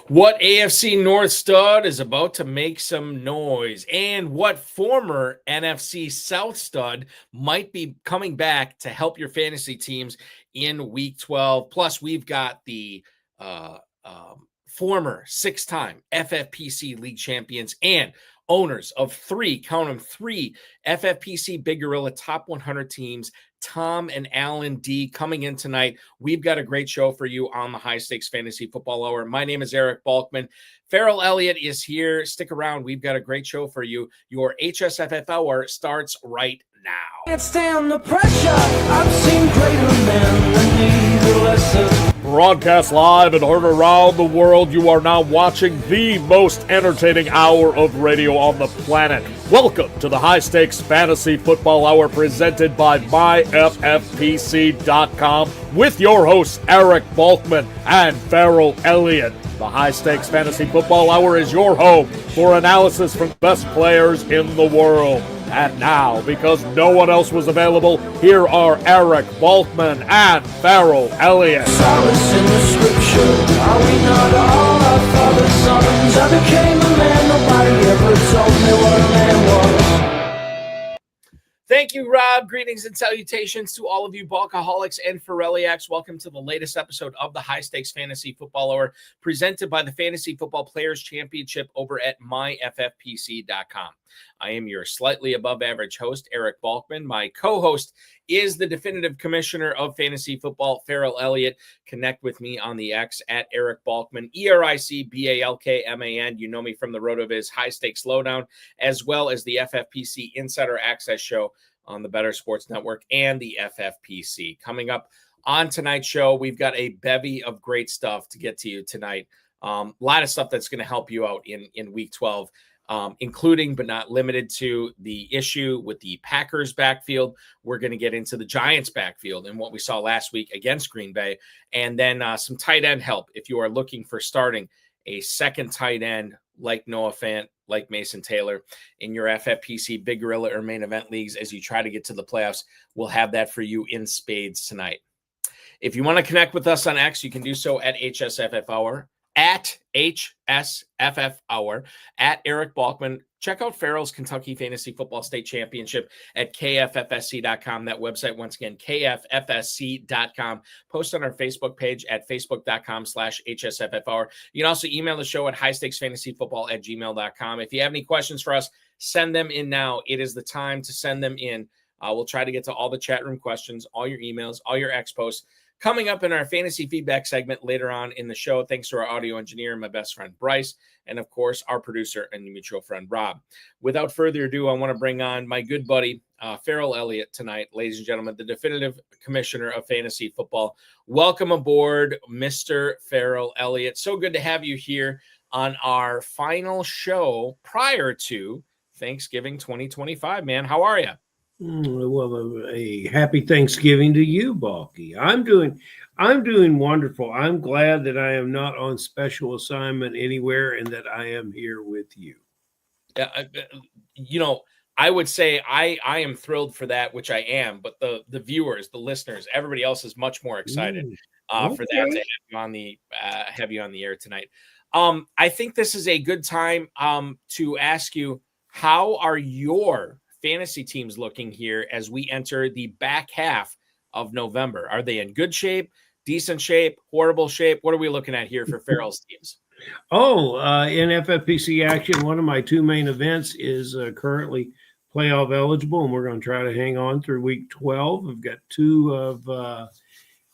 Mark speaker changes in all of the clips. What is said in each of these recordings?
Speaker 1: What AFC North stud is about to make some noise, and what former NFC South stud might be coming back to help your fantasy teams in Week 12. Plus, we've got the former six-time FFPC League champions and owners of three FFPC Big Gorilla Top 100 teams, Tom and Alan Dee, coming in tonight. We've got a great show for you on the High Stakes Fantasy Football Hour. My name is Eric Balkman. Ferrell Elliott is here. Stick around. We've got a great show for you. Your HSFF Hour starts right now.
Speaker 2: Can't stand the pressure. I've seen greater men than need a lesson.
Speaker 3: Broadcast live and heard around the world, you are now watching the most entertaining hour of radio on the planet. Welcome to the High Stakes Fantasy Football Hour presented by myffpc.com with your hosts Eric Balkman and Ferrell Elliott. The High Stakes Fantasy Football Hour is your home for analysis from the best players in the world. And now, because no one else was available, here are Eric Balkman and Ferrell Elliott.
Speaker 2: Solace in the scripture. Are we not all our father's sons? I became a man. Nobody ever told me what a man was.
Speaker 1: Thank you, Rob. Greetings and salutations to all of you Balkaholics and Ferrelliacs. Welcome to the latest episode of the High Stakes Fantasy Football Hour, presented by the Fantasy Football Players Championship over at myffpc.com. I am your slightly above average host, Eric Balkman. My co-host is the definitive commissioner of fantasy football, Ferrell Elliott. Connect with me on the X at Eric Balkman, EricBalkman. You know me from the RotoViz High Stakes Lowdown, as well as the FFPC Insider Access Show on the Better Sports Network and the FFPC. Coming up on tonight's show, we've got a bevy of great stuff to get to you tonight. A lot of stuff that's going to help you out in Week 12. Including but not limited to the issue with the Packers backfield. We're going to get into the Giants backfield and what we saw last week against Green Bay, and then some tight end help if you are looking for starting a second tight end like Noah Fant, like Mason Taylor in your FFPC Big Gorilla or Main Event leagues as you try to get to the playoffs. We'll have that for you in spades tonight. If you want to connect with us on X, you can do so at HSFF Hour, at HSFF Hour, at Eric Balkman. Check out Ferrell's Kentucky Fantasy Football State Championship at KFFSC.com. That website, once again, KFFSC.com. Post on our Facebook page at Facebook.com/HSFF Hour. You can also email the show at highstakesfantasyfootball@gmail.com. If you have any questions for us, send them in now. It is the time to send them in. We'll try to get to all the chat room questions, all your emails, all your X posts. Coming up in our fantasy feedback segment later on in the show, thanks to our audio engineer, my best friend Bryce, and of course, our producer and mutual friend Rob. Without further ado, I want to bring on my good buddy, Ferrell Elliott tonight, ladies and gentlemen, the definitive commissioner of fantasy football. Welcome aboard, Mr. Ferrell Elliott. So good to have you here on our final show prior to Thanksgiving 2025, man. How are you?
Speaker 4: Well, a happy Thanksgiving to you, Balky. I'm doing wonderful. I'm glad that I am not on special assignment anywhere and that I am here with you.
Speaker 1: I would say I am thrilled for that, which I am, but the viewers, the listeners, everybody else is much more excited for that to have you on the air tonight. I think this is a good time to ask you, how are your fantasy teams looking here as we enter the back half of November? Are they in good shape, decent shape, horrible shape? What are we looking at here for Ferrell's teams?
Speaker 4: In FFPC action, one of my two main events is currently playoff eligible, and we're going to try to hang on through week 12. We've got two of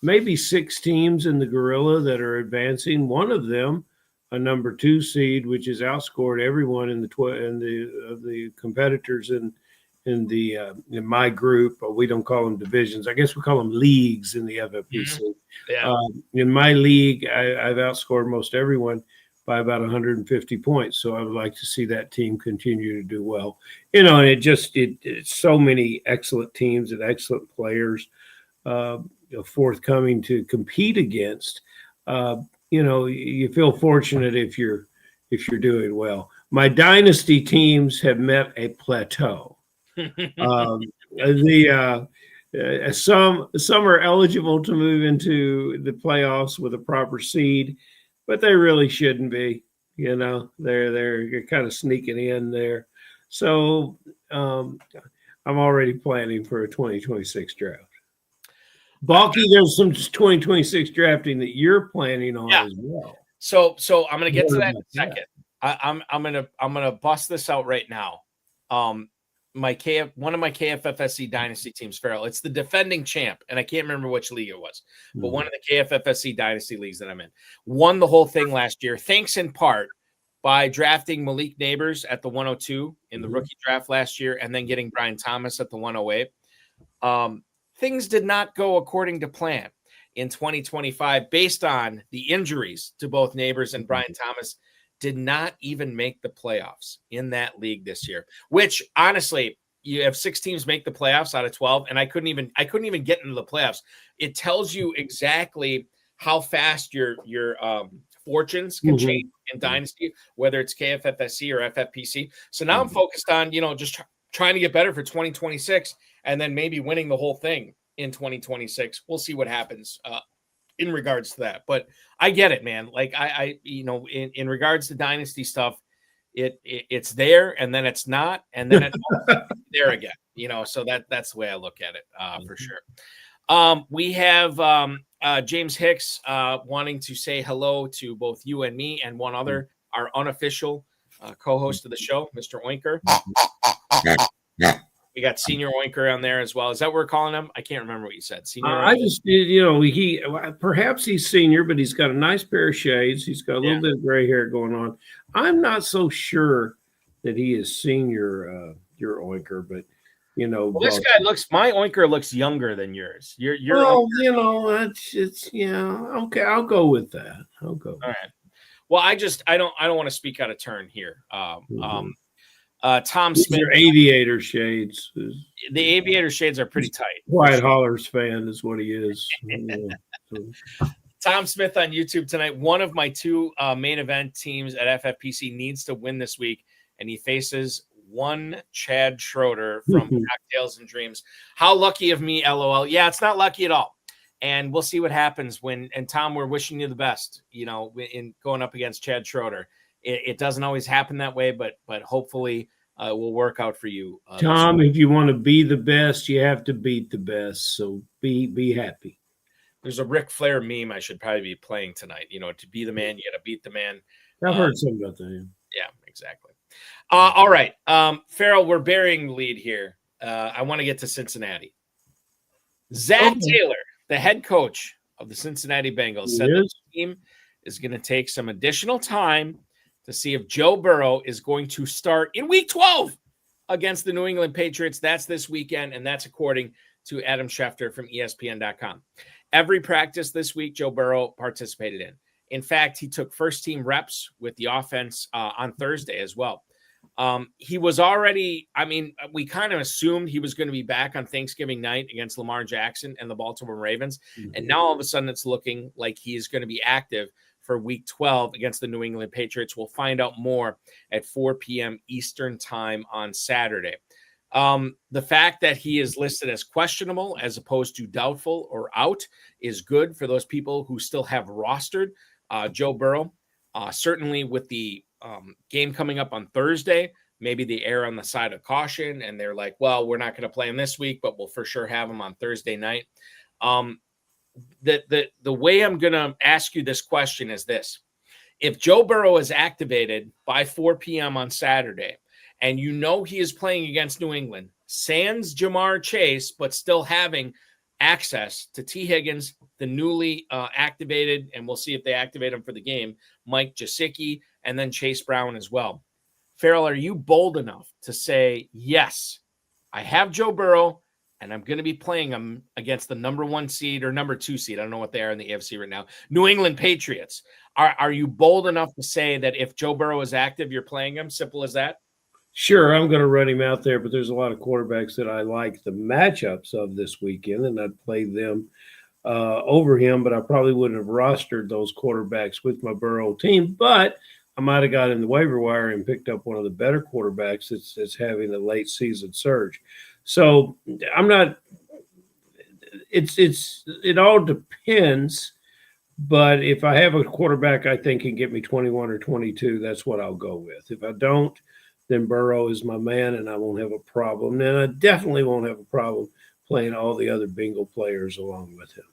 Speaker 4: maybe six teams in the Gorilla that are advancing. One of them, a number 2 seed, which has outscored everyone in the competitors in my group. We don't call them divisions. I guess we call them leagues in the FFPC.
Speaker 1: Yeah.
Speaker 4: In my league, I've outscored most everyone by about 150 points. So I would like to see that team continue to do well. And it's so many excellent teams and excellent players forthcoming to compete against. You feel fortunate if you're doing well. My dynasty teams have met a plateau. Some are eligible to move into the playoffs with a proper seed. but they really shouldn't be. You know, they're kind of sneaking in there. So I'm already planning for a 2026 draft. Balky, there's some 2026 drafting that you're planning on as well.
Speaker 1: So I'm going to get to that in a second. I'm gonna bust this out right now. One of my KFFSC dynasty teams, Ferrell. It's the defending champ, and I can't remember which league it was, but one of the KFFSC dynasty leagues that I'm in won the whole thing last year, thanks in part by drafting Malik Neighbors at the 102 in the rookie draft last year, and then getting Brian Thomas at the 108. Things did not go according to plan in 2025 based on the injuries to both Neighbors and Brian Thomas. Did not even make the playoffs in that league this year, which honestly, you have 6 teams make the playoffs out of 12. And I couldn't even get into the playoffs. It tells you exactly how fast your fortunes can change in dynasty, whether it's KFFSC or FFPC. So now I'm focused on, just trying to get better for 2026 and then maybe winning the whole thing in 2026. We'll see what happens in regards to that, but I get it, man. Like I in regards to dynasty stuff, it's there and then it's not, and then it's there again, so that's the way I look at it, for sure. We have James Hicks wanting to say hello to both you and me and one other, our unofficial co-host of the show, Mr. Oinker. We got Senior Oinker on there as well. Is that what we're calling him? I can't remember what you said. Senior. I
Speaker 4: just, perhaps he's senior, but he's got a nice pair of shades. He's got a little bit of gray hair going on. I'm not so sure that he is senior, your Oinker, but
Speaker 1: this guy my Oinker looks younger than yours. You're
Speaker 4: okay. I'll go with that. All
Speaker 1: right. Well, I don't want to speak out of turn here. Tom Smith.
Speaker 4: Your aviator shades.
Speaker 1: The aviator shades are pretty tight.
Speaker 4: Quiet Hollers fan is what he is.
Speaker 1: Tom Smith on YouTube tonight. One of my 2 main event teams at FFPC needs to win this week, and he faces one Chad Schroeder from Cocktails and Dreams. How lucky of me, LOL. Yeah, it's not lucky at all. And we'll see what happens and Tom, we're wishing you the best, in going up against Chad Schroeder. It doesn't always happen that way, but hopefully it will work out for you.
Speaker 4: Tom, if you want to be the best, you have to beat the best. So be happy.
Speaker 1: There's a Ric Flair meme I should probably be playing tonight. To be the man, you got to beat the man.
Speaker 4: I've heard something about that.
Speaker 1: Yeah, exactly. All right. Ferrell, we're burying the lead here. I want to get to Cincinnati. Zach Taylor, the head coach of the Cincinnati Bengals, said the team is going to take some additional time to see if Joe Burrow is going to start in week 12 against the New England Patriots. That's this weekend, and that's according to Adam Schefter from ESPN.com. Every practice this week, Joe Burrow participated in. In fact, he took first-team reps with the offense on Thursday as well. He was already, we kind of assumed he was going to be back on Thanksgiving night against Lamar Jackson and the Baltimore Ravens. And now all of a sudden it's looking like he is going to be active for week 12 against the New England Patriots. We'll find out more at 4 p.m. Eastern time on Saturday. The fact that he is listed as questionable as opposed to doubtful or out is good for those people who still have rostered Joe Burrow. Certainly with the game coming up on Thursday, maybe they err on the side of caution and they're like, well, we're not going to play him this week, but we'll for sure have him on Thursday night. The way I'm going to ask you this question is this. If Joe Burrow is activated by 4 p.m. on Saturday, and he is playing against New England, sans Jamar Chase, but still having access to T. Higgins, the newly activated, and we'll see if they activate him for the game, Mike Gesicki, and then Chase Brown as well. Ferrell, are you bold enough to say, yes, I have Joe Burrow, and I'm going to be playing him against the number 1 seed or number 2 seed. I don't know what they are in the AFC right now. New England Patriots. Are you bold enough to say that if Joe Burrow is active, you're playing him? Simple as that?
Speaker 4: Sure, I'm going to run him out there, but there's a lot of quarterbacks that I like the matchups of this weekend, and I'd play them over him, but I probably wouldn't have rostered those quarterbacks with my Burrow team, but I might have got in the waiver wire and picked up one of the better quarterbacks that's having a late season surge. So I'm not – it all depends But if I have a quarterback I think can get me 21 or 22, that's what I'll go with. If I don't, then Burrow is my man, and I won't have a problem. And I definitely won't have a problem playing all the other Bengal players along with him.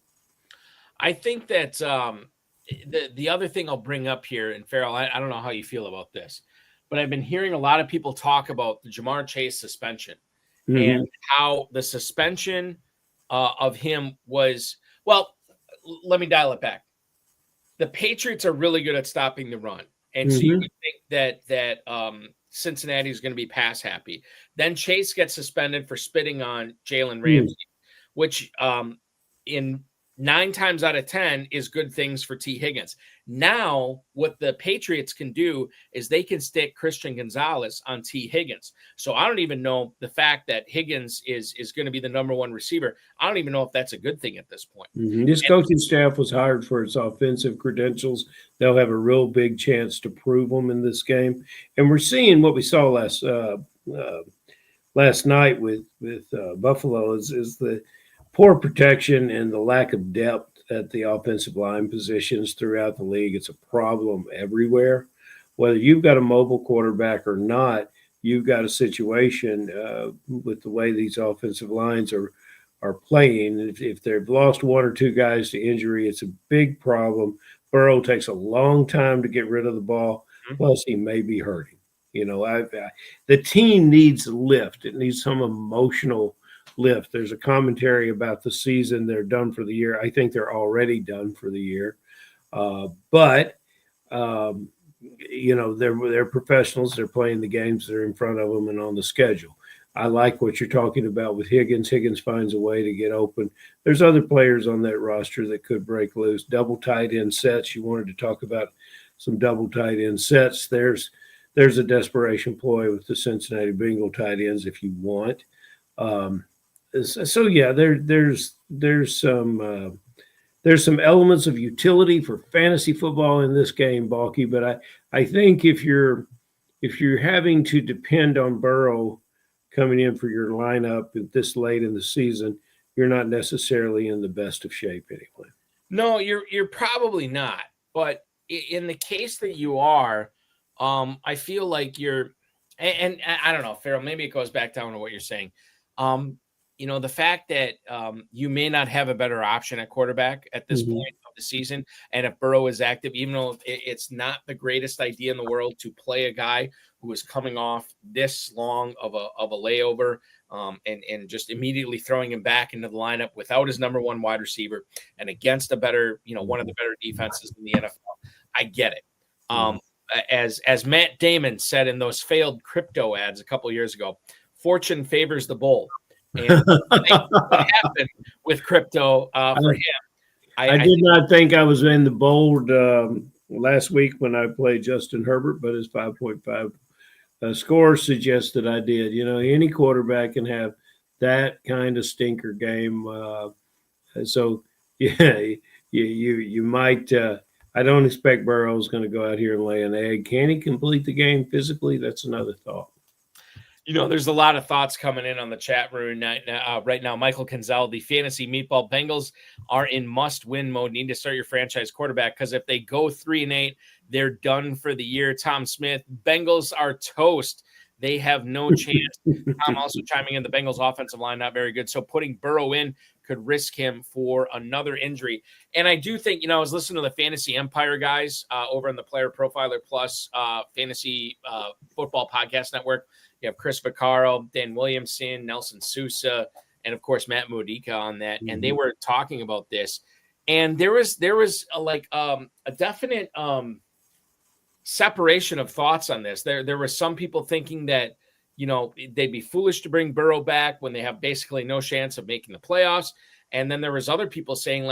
Speaker 1: I think that the other thing I'll bring up here, and Ferrell, I don't know how you feel about this, but I've been hearing a lot of people talk about the Jamar Chase suspension and how the suspension of him was, well, let me dial it back. The Patriots are really good at stopping the run. And so you would think that Cincinnati is going to be pass happy. Then Chase gets suspended for spitting on Jalen Ramsey, which in 9 times out of 10 is good things for T. Higgins. Now, what the Patriots can do is they can stick Christian Gonzalez on T. Higgins. So I don't even know the fact that Higgins is going to be the number 1 receiver. I don't even know if that's a good thing at this point.
Speaker 4: This coaching staff was hired for its offensive credentials. They'll have a real big chance to prove them in this game. And we're seeing what we saw last night with Buffalo is the poor protection and the lack of depth at the offensive line positions throughout the league. It's a problem everywhere. Whether you've got a mobile quarterback or not, you've got a situation with the way these offensive lines are playing. If they've lost 1 or 2 guys to injury, it's a big problem. Burrow takes a long time to get rid of the ball. Plus, he may be hurting. The team needs a lift. It needs some emotional lift. There's a commentary about the season. They're done for the year. I think they're already done for the year. But they're professionals. They're playing the games that are in front of them and on the schedule. I like what you're talking about with Higgins. Higgins finds a way to get open. There's other players on that roster that could break loose. Double tight end sets. You wanted to talk about some double tight end sets. There's a desperation ploy with the Cincinnati Bengal tight ends if you want. So yeah, there's some elements of utility for fantasy football in this game, Balky. But I think if you're having to depend on Burrow coming in for your lineup this late in the season, you're not necessarily in the best of shape anyway.
Speaker 1: No, you're probably not. But in the case that you are, I feel like you're, and I don't know, Ferrell, maybe it goes back down to what you're saying. The fact that you may not have a better option at quarterback at this point of the season, and if Burrow is active, even though it's not the greatest idea in the world to play a guy who is coming off this long of a layover, and just immediately throwing him back into the lineup without his number 1 wide receiver and against a better, one of the better defenses in the NFL. I get it. As Matt Damon said in those failed crypto ads a couple of years ago, fortune favors the bold. And what happened with crypto for him?
Speaker 4: I did not think I was in the bold last week when I played Justin Herbert, but his 5.5 score suggests that I did. Any quarterback can have that kind of stinker game. So yeah, you might. I don't expect Burrow's going to go out here and lay an egg. Can he complete the game physically? That's another thought.
Speaker 1: There's a lot of thoughts coming in on the chat room right now. Michael Kinzel, the fantasy meatball Bengals are in must-win mode. Need to start your franchise quarterback because if they go 3-8, they're done for the year. Tom Smith, Bengals are toast. They have no chance. Tom also chiming in, the Bengals offensive line not very good. So putting Burrow in could risk him for another injury. And I do think, I was listening to the Fantasy Empire guys over on the Player Profiler Plus Fantasy Football Podcast Network. You have Chris Vaccaro, Dan Williamson, Nelson Sousa, and of course Matt Modica on that. And they were talking about this, and there was a definite separation of thoughts on this. There were some people thinking that they'd be foolish to bring Burrow back when they have basically no chance of making the playoffs, and then there was other people saying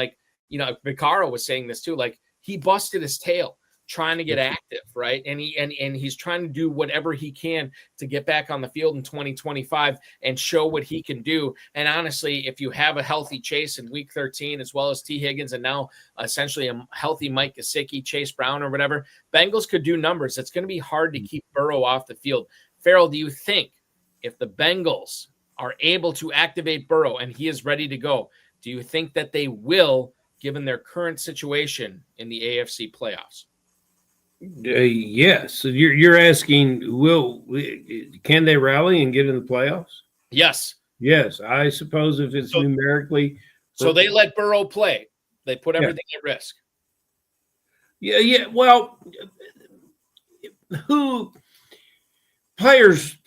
Speaker 1: Vaccaro was saying this too, he busted his tail trying to get active, right? And he's trying to do whatever he can to get back on the field in 2025 and show what he can do. And honestly, if you have a healthy Chase in week 13, as well as T. Higgins, and now essentially a healthy Mike Gesicki, Chase Brown or whatever, Bengals could do numbers. It's going to be hard to keep Burrow off the field. Ferrell, do you think if the Bengals are able to activate Burrow and he is ready to go, do you think that they will given their current situation in the AFC playoffs?
Speaker 4: Yes. So you're asking, can they rally and get in the playoffs?
Speaker 1: Yes.
Speaker 4: Yes. I suppose if it's numerically.
Speaker 1: So they let Burrow play. They put everything at risk.
Speaker 4: Yeah. Well, players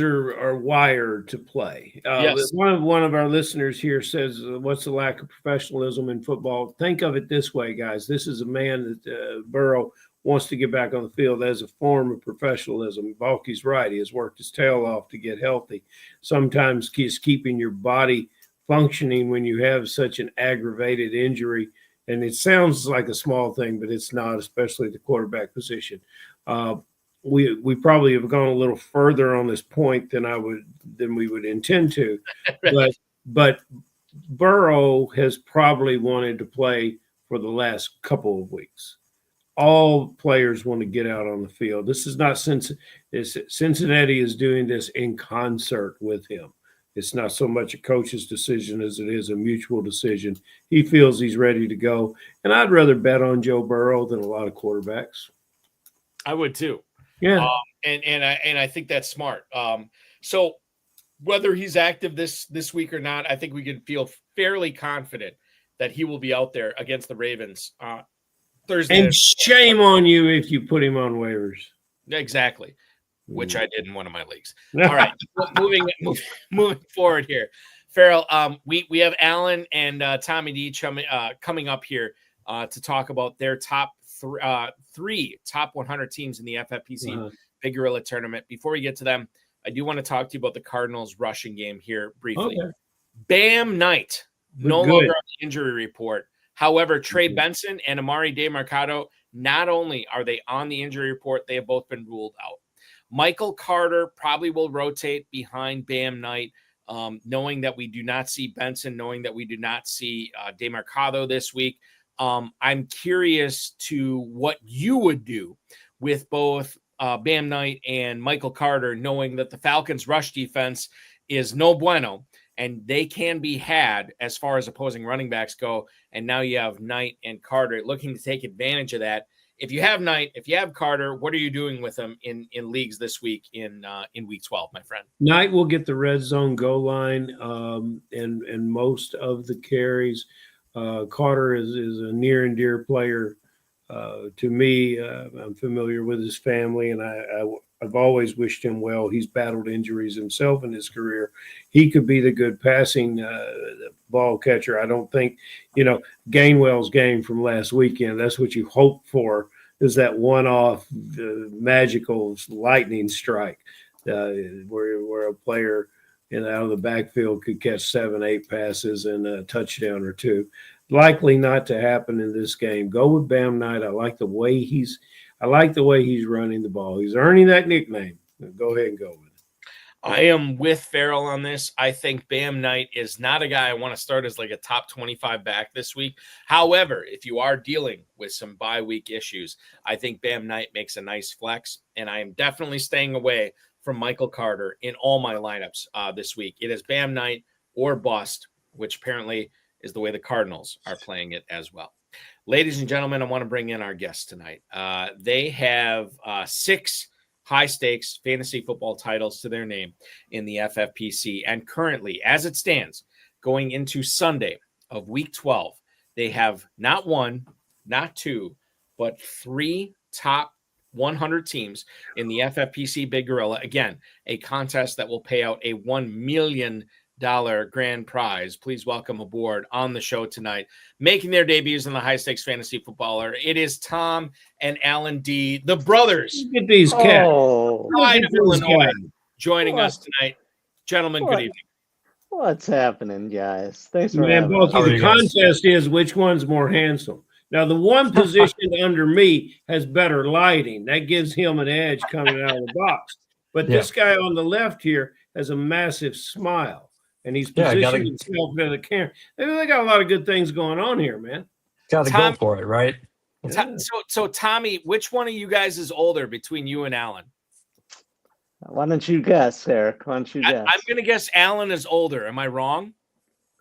Speaker 4: are wired to play.
Speaker 1: Yes.
Speaker 4: One of our listeners here says, "What's the lack of professionalism in football?" Think of it this way, guys. This is a man that Burrow wants to get back on the field as a form of professionalism. Balky's right. He has worked his tail off to get healthy. Sometimes it's keeping your body functioning when you have such an aggravated injury. And it sounds like a small thing, but it's not, especially the quarterback position. We probably have gone a little further on this point than we would intend to.
Speaker 1: Right.
Speaker 4: But Burrow has probably wanted to play for the last couple of weeks. All players want to get out on the field. This is not Cincinnati is doing this in concert with him. It's not so much a coach's decision as it is a mutual decision. He feels he's ready to go. And I'd rather bet on Joe Burrow than a lot of quarterbacks.
Speaker 1: I would too.
Speaker 4: Yeah.
Speaker 1: And I think that's smart. So whether he's active this week or not, I think we can feel fairly confident that he will be out there against the Ravens Thursday.
Speaker 4: And shame on you if you put him on waivers.
Speaker 1: Exactly. Which I did in one of my leagues. All right, moving forward here, Ferrell. We have Alan and Tommy Dee coming up here to talk about their top three top 100 teams in the FFPC Big Gorilla Tournament. Before we get to them, I do want to talk to you about the Cardinals rushing game here briefly. Okay. Bam Knight no longer on the injury report. However, Trey Benson and Amari DeMarcado, not only are they on the injury report, they have both been ruled out. Michael Carter probably will rotate behind Bam Knight, knowing that we do not see Benson, knowing that we do not see DeMarcado this week. I'm curious to what you would do with both Bam Knight and Michael Carter, knowing that the Falcons' rush defense is no bueno, and they can be had as far as opposing running backs go. And now you have Knight and Carter looking to take advantage of that. If you have Knight, if you have Carter, what are you doing with them in leagues this week in week 12, my friend?
Speaker 4: Knight will get the red zone goal line and most of the carries. Carter is a near and dear player to me. I'm familiar with his family, and I've always wished him well. He's battled injuries himself in his career. He could be the good passing ball catcher. I don't think, Gainwell's game from last weekend, that's what you hope for, is that one-off magical lightning strike where a player out of the backfield could catch 7-8 passes and a touchdown or two. Likely not to happen in this game. Go with Bam Knight. I like the way he's running the ball. He's earning that nickname. Go ahead and go with it.
Speaker 1: I am with Ferrell on this. I think Bam Knight is not a guy I want to start as like a top 25 back this week. However, if you are dealing with some bye week issues, I think Bam Knight makes a nice flex, and I am definitely staying away from Michael Carter in all my lineups this week. It is Bam Knight or bust, which apparently is the way the Cardinals are playing it as well. Ladies and gentlemen, I want to bring in our guests tonight. They have 6 high-stakes fantasy football titles to their name in the FFPC. And currently, as it stands, going into Sunday of Week 12, they have not 1, not 2, but 3 top 100 teams in the FFPC Big Gorilla. Again, a contest that will pay out a $1 million grand prize. Please welcome aboard on the show tonight, making their debuts in the high stakes fantasy footballer. It is Tom and Alan Dee, the brothers.
Speaker 4: Look at these cats.
Speaker 1: Pride of Illinois, joining us tonight. Gentlemen, good evening.
Speaker 5: What's happening, guys? Thanks for
Speaker 4: having us. The contest is which one's more handsome. Now, the one positioned under me has better lighting. That gives him an edge coming out of the box. But this guy on the left here has a massive smile. And he's positioning himself in the camera. They got a lot of good things going on here, man.
Speaker 6: Got to go for it, right?
Speaker 1: So Tommy, which one of you guys is older between you and Alan?
Speaker 5: Why don't you guess, Eric? Why don't you guess?
Speaker 1: I'm going to guess Alan is older. Am I wrong?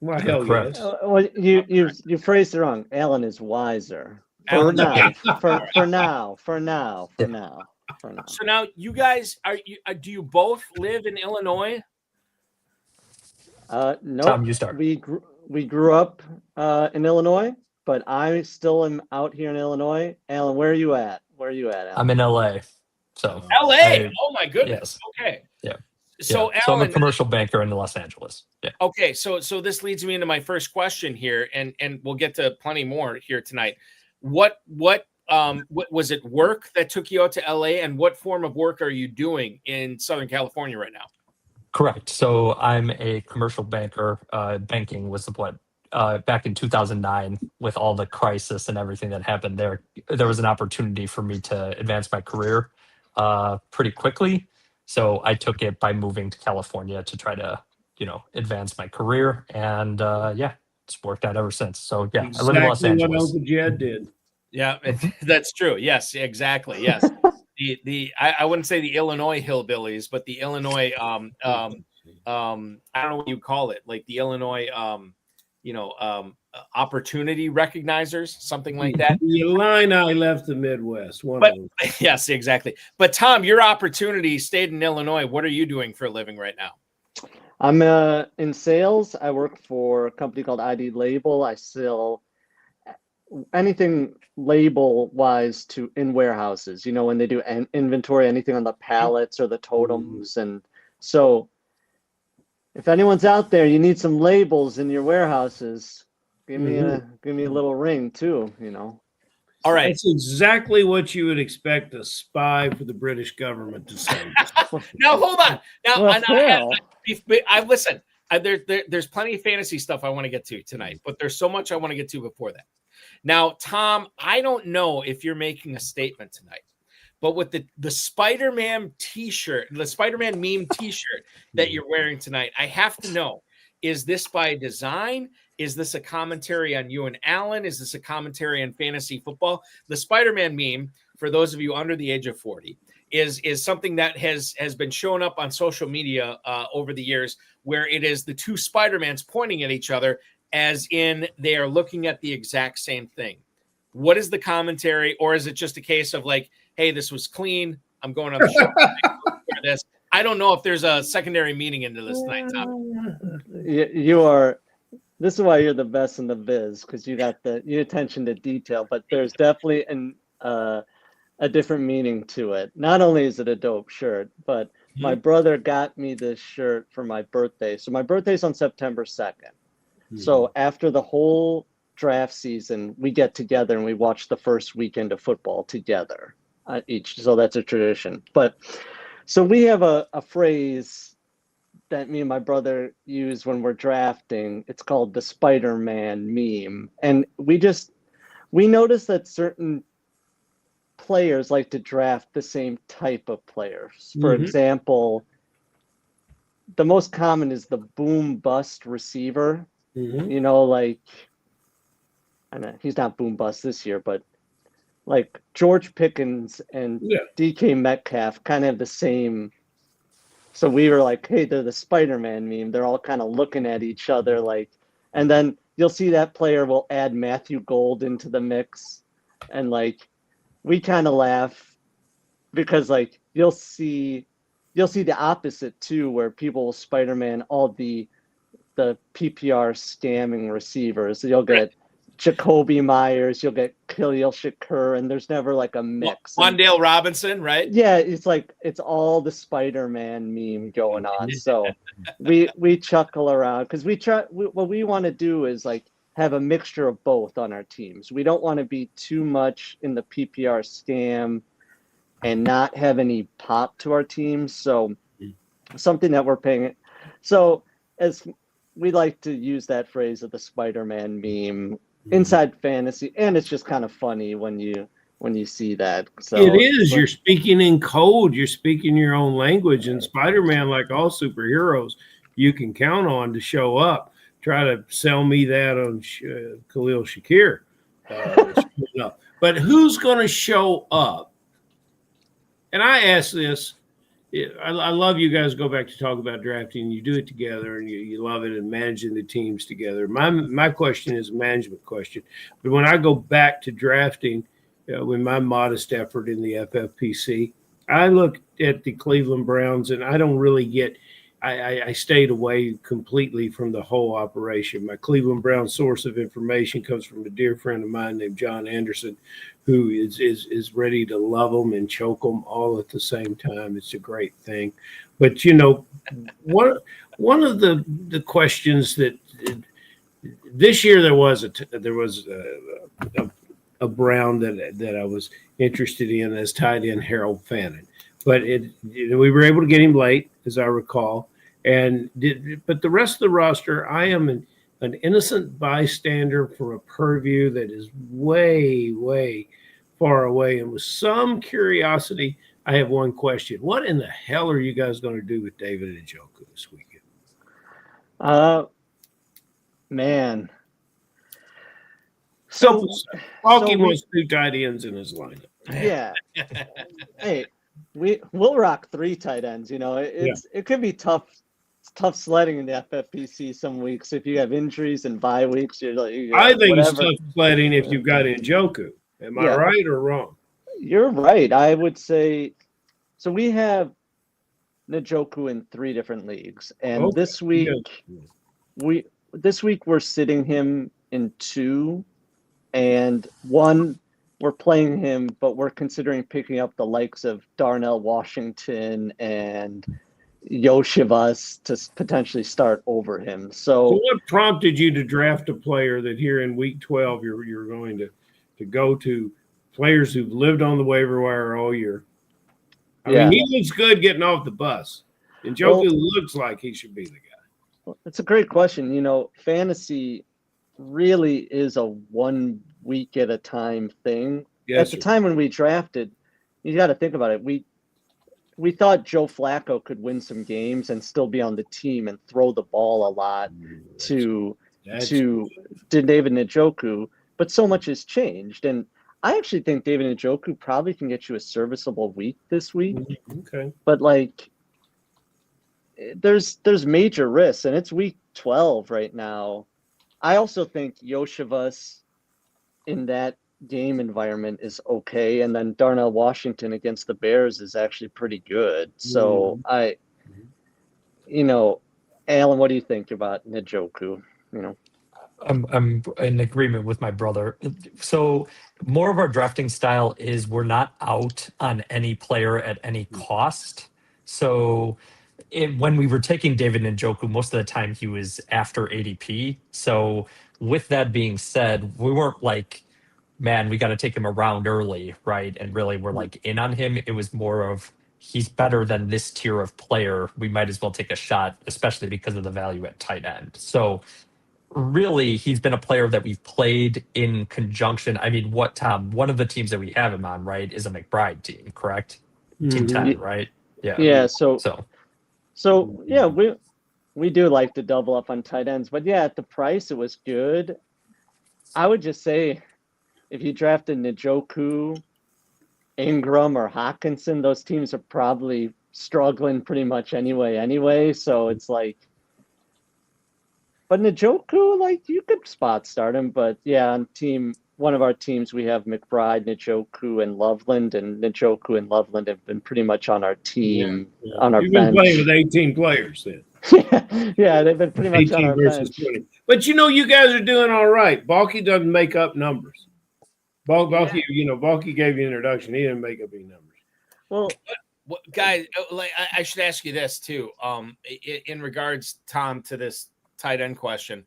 Speaker 4: Well, hell
Speaker 6: Correct.
Speaker 4: yes.
Speaker 5: Well, you phrased it wrong. Alan is wiser. For
Speaker 1: Alan's
Speaker 5: now.
Speaker 1: wiser.
Speaker 5: For now.
Speaker 1: So now you guys do you both live in Illinois?
Speaker 5: Nope.
Speaker 6: Tom, you start.
Speaker 5: We grew up in Illinois, but I still am out here in Illinois. Alan, where are you at? Alan?
Speaker 6: I'm in LA. So
Speaker 1: LA. Oh my goodness.
Speaker 6: Yes.
Speaker 1: Okay.
Speaker 6: Yeah.
Speaker 1: So
Speaker 6: yeah. So I'm a
Speaker 1: Alan,
Speaker 6: commercial banker in Los Angeles. Yeah.
Speaker 1: okay, so this leads me into my first question here, and we'll get to plenty more here tonight. What was it work that took you out to LA, and what form of work are you doing in Southern California right now?
Speaker 6: Correct. So I'm a commercial banker. Banking was what back in 2009 with all the crisis and everything that happened there. There was an opportunity for me to advance my career pretty quickly. So I took it by moving to California to try to, advance my career. And it's worked out ever since. So yeah,
Speaker 4: Exactly
Speaker 6: I live in Los Angeles.
Speaker 4: what Uncle Jed did.
Speaker 1: Yeah, that's true. Yes, exactly. Yes. I wouldn't say the Illinois hillbillies, but the Illinois I don't know what you call it, like the Illinois opportunity recognizers, something like that.
Speaker 4: The Illini left the Midwest.
Speaker 1: Yes, exactly. But Tom, your opportunity stayed in Illinois. What are you doing for a living right now?
Speaker 5: I'm in sales. I work for a company called ID Label. I sell anything label wise in warehouses, when they do an inventory, anything on the pallets or the totems. And so if anyone's out there, you need some labels in your warehouses, give me a little ring too,
Speaker 1: All right.
Speaker 4: That's exactly what you would expect a spy for the British government to say.
Speaker 1: Now hold on. Now
Speaker 5: Well,
Speaker 1: listen. There's plenty of fantasy stuff I want to get to tonight, but there's so much I want to get to before that. Now, Tom, I don't know if you're making a statement tonight, but with the Spider-Man t-shirt, the Spider-Man meme t-shirt that you're wearing tonight, I have to know, is this by design? Is this a commentary on you and Alan? Is this a commentary on fantasy football? The Spider-Man meme, for those of you under the age of 40, is something that has been showing up on social media over the years, where it is the two Spider-Mans pointing at each other as in they are looking at the exact same thing. What is the commentary, or is it just a case of like, hey, this was clean, I'm going on the show for this? I don't know if there's a secondary meaning into this tonight, Tom.
Speaker 5: You are. This is why you're the best in the biz, because you got your attention to detail. But there's definitely a different meaning to it. Not only is it a dope shirt, but my brother got me this shirt for my birthday. So my birthday's on September 2nd. So after the whole draft season, we get together and we watch the first weekend of football together each. So that's a tradition. But so we have a phrase that me and my brother use when we're drafting. It's called the Spider-Man meme. And we notice that certain players like to draft the same type of players. For example, the most common is the boom bust receiver. Like, I know he's not boom bust this year, but like George Pickens and DK Metcalf kind of have the same. So we were like, hey, they're the Spider-Man meme. They're all kind of looking at each other like, and then you'll see that player will add Matthew Gold into the mix. And like, we kind of laugh because like, you'll see the opposite too, where people will Spider-Man all the PPR scamming receivers. You'll get Jacoby Myers, you'll get Khalil Shakur, and there's never like a mix.
Speaker 1: Wandale Robinson, right?
Speaker 5: Yeah, it's like it's all the Spider-Man meme going on. So we chuckle around because what we want to do is like have a mixture of both on our teams. We don't want to be too much in the PPR scam and not have any pop to our teams. So something that we're paying. So as we like to use that phrase of the Spider-Man meme inside fantasy, and it's just kind of funny when you see that. So
Speaker 4: it is. You're speaking in code. You're speaking your own language. And Spider-Man, like all superheroes, you can count on to show up. Try to sell me that on Khalil Shakir. But who's going to show up? And I ask this I love you guys go back to talk about drafting. You do it together, and you love it, and managing the teams together. My question is a management question, but when I go back to drafting, with my modest effort in the FFPC, I look at the Cleveland Browns, and I don't really get. I stayed away completely from the whole operation. My Cleveland Browns source of information comes from a dear friend of mine named John Anderson, who is ready to love them and choke them all at the same time. It's a great thing. But, one of the questions that this year there was a Brown that I was interested in as tight end Harold Fannin. But we were able to get him late, as I recall. But the rest of the roster, I am an innocent bystander for a purview that is way, way far away. And with some curiosity, I have one question. What in the hell are you guys going to do with David Njoku this weekend?
Speaker 5: Man.
Speaker 4: So Balky wants 2 tight ends in his lineup.
Speaker 5: Yeah. Hey, we'll rock 3 tight ends. It could be tough sledding in the FFPC some weeks if you have injuries and bye weeks.
Speaker 4: I think it's tough sledding if you've got Njoku. Am I right or wrong?
Speaker 5: You're right. I would say so. We have Njoku in 3 different leagues, and this week we're sitting him in 2, and 1 we're playing him, but we're considering picking up the likes of Darnell Washington and Yoshivas to potentially start over him. So
Speaker 4: what prompted you to draft a player that here in week 12 you're going to go to players who've lived on the waiver wire all year? I mean, he looks good getting off the bus. And Njoku looks like he should be the guy.
Speaker 5: It's a great question. Fantasy really is a 1 week at a time thing.
Speaker 4: Yes,
Speaker 5: at the time when we drafted, you got to think about it. We thought Joe Flacco could win some games and still be on the team and throw the ball a lot to David Njoku, but so much has changed. And I actually think David Njoku probably can get you a serviceable week this week.
Speaker 4: Okay.
Speaker 5: But there's major risks, and it's week 12 right now. I also think Yoshivas in that game environment is okay, and then Darnell Washington against the Bears is actually pretty good. So Alan, what do you think about Njoku?
Speaker 6: I'm in agreement with my brother. So more of our drafting style is we're not out on any player at any cost. So when we were taking David Njoku, most of the time he was after ADP. So with that being said, we weren't like, man, we got to take him around early, right? And really we're in on him. It was more of, he's better than this tier of player. We might as well take a shot, especially because of the value at tight end. So really, he's been a player that we've played in conjunction. I mean, Tom? One of the teams that we have him on, right, is a McBride team, correct? Team 10, right? Yeah.
Speaker 5: Yeah. So yeah, we do like to double up on tight ends, but at the price it was good. I would just say, if you drafted Njoku, Ingram, or Hawkinson, those teams are probably struggling pretty much anyway. So it's but Njoku, you could spot start him. But on one of our teams, we have McBride, Njoku, and Loveland, and Njoku and Loveland have been pretty much on our team, on our
Speaker 4: You've
Speaker 5: bench.
Speaker 4: been playing with 18 players then.
Speaker 5: Yeah, they've been pretty much on our bench.
Speaker 4: 20. But you guys are doing all right. Balky doesn't make up numbers. Balky, Balky gave you an introduction. He didn't make up any numbers.
Speaker 5: Well,
Speaker 1: guys, I should ask you this too. In regards, Tom, to this tight end question,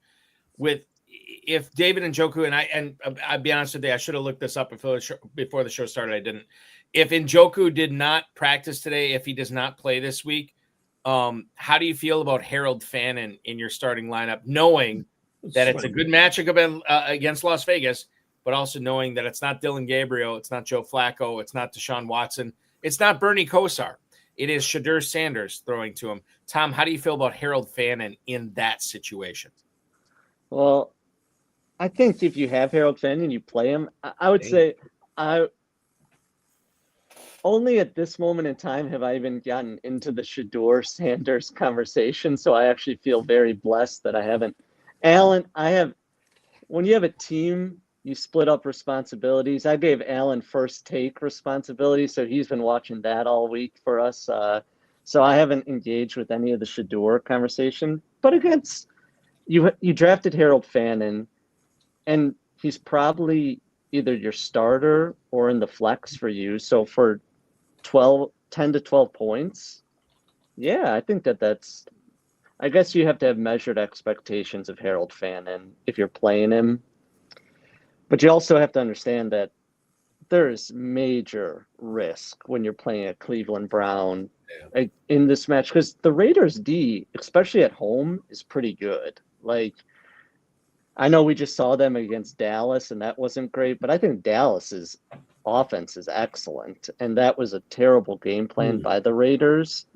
Speaker 1: if David Njoku and I'll be honest with you, I should have looked this up before the show started. I didn't. If Njoku did not practice today, if he does not play this week, how do you feel about Harold Fannin in your starting lineup, knowing that it's a good matchup against Las Vegas, but also knowing that it's not Dylan Gabriel, it's not Joe Flacco, it's not Deshaun Watson, it's not Bernie Kosar. It is Shadur Sanders throwing to him. Tom, how do you feel about Harold Fannin in that situation?
Speaker 5: Well, I think if you have Harold Fannin, you play him. I would say only at this moment in time have I even gotten into the Shador Sanders conversation. So I actually feel very blessed that I haven't. Alan, when you have a team, you split up responsibilities. I gave Alan first take responsibility, so he's been watching that all week for us. So I haven't engaged with any of the Shador conversation. But against you drafted Harold Fannin, and he's probably either your starter or in the flex for you. So for 10 to 12 points, yeah, I think that's. I guess you have to have measured expectations of Harold Fannin if you're playing him. But you also have to understand that there is major risk when you're playing a Cleveland Brown in this match, because the Raiders D, especially at home, is pretty good. Like, I know we just saw them against Dallas, and that wasn't great, but I think Dallas's offense is excellent, and that was a terrible game plan by the Raiders.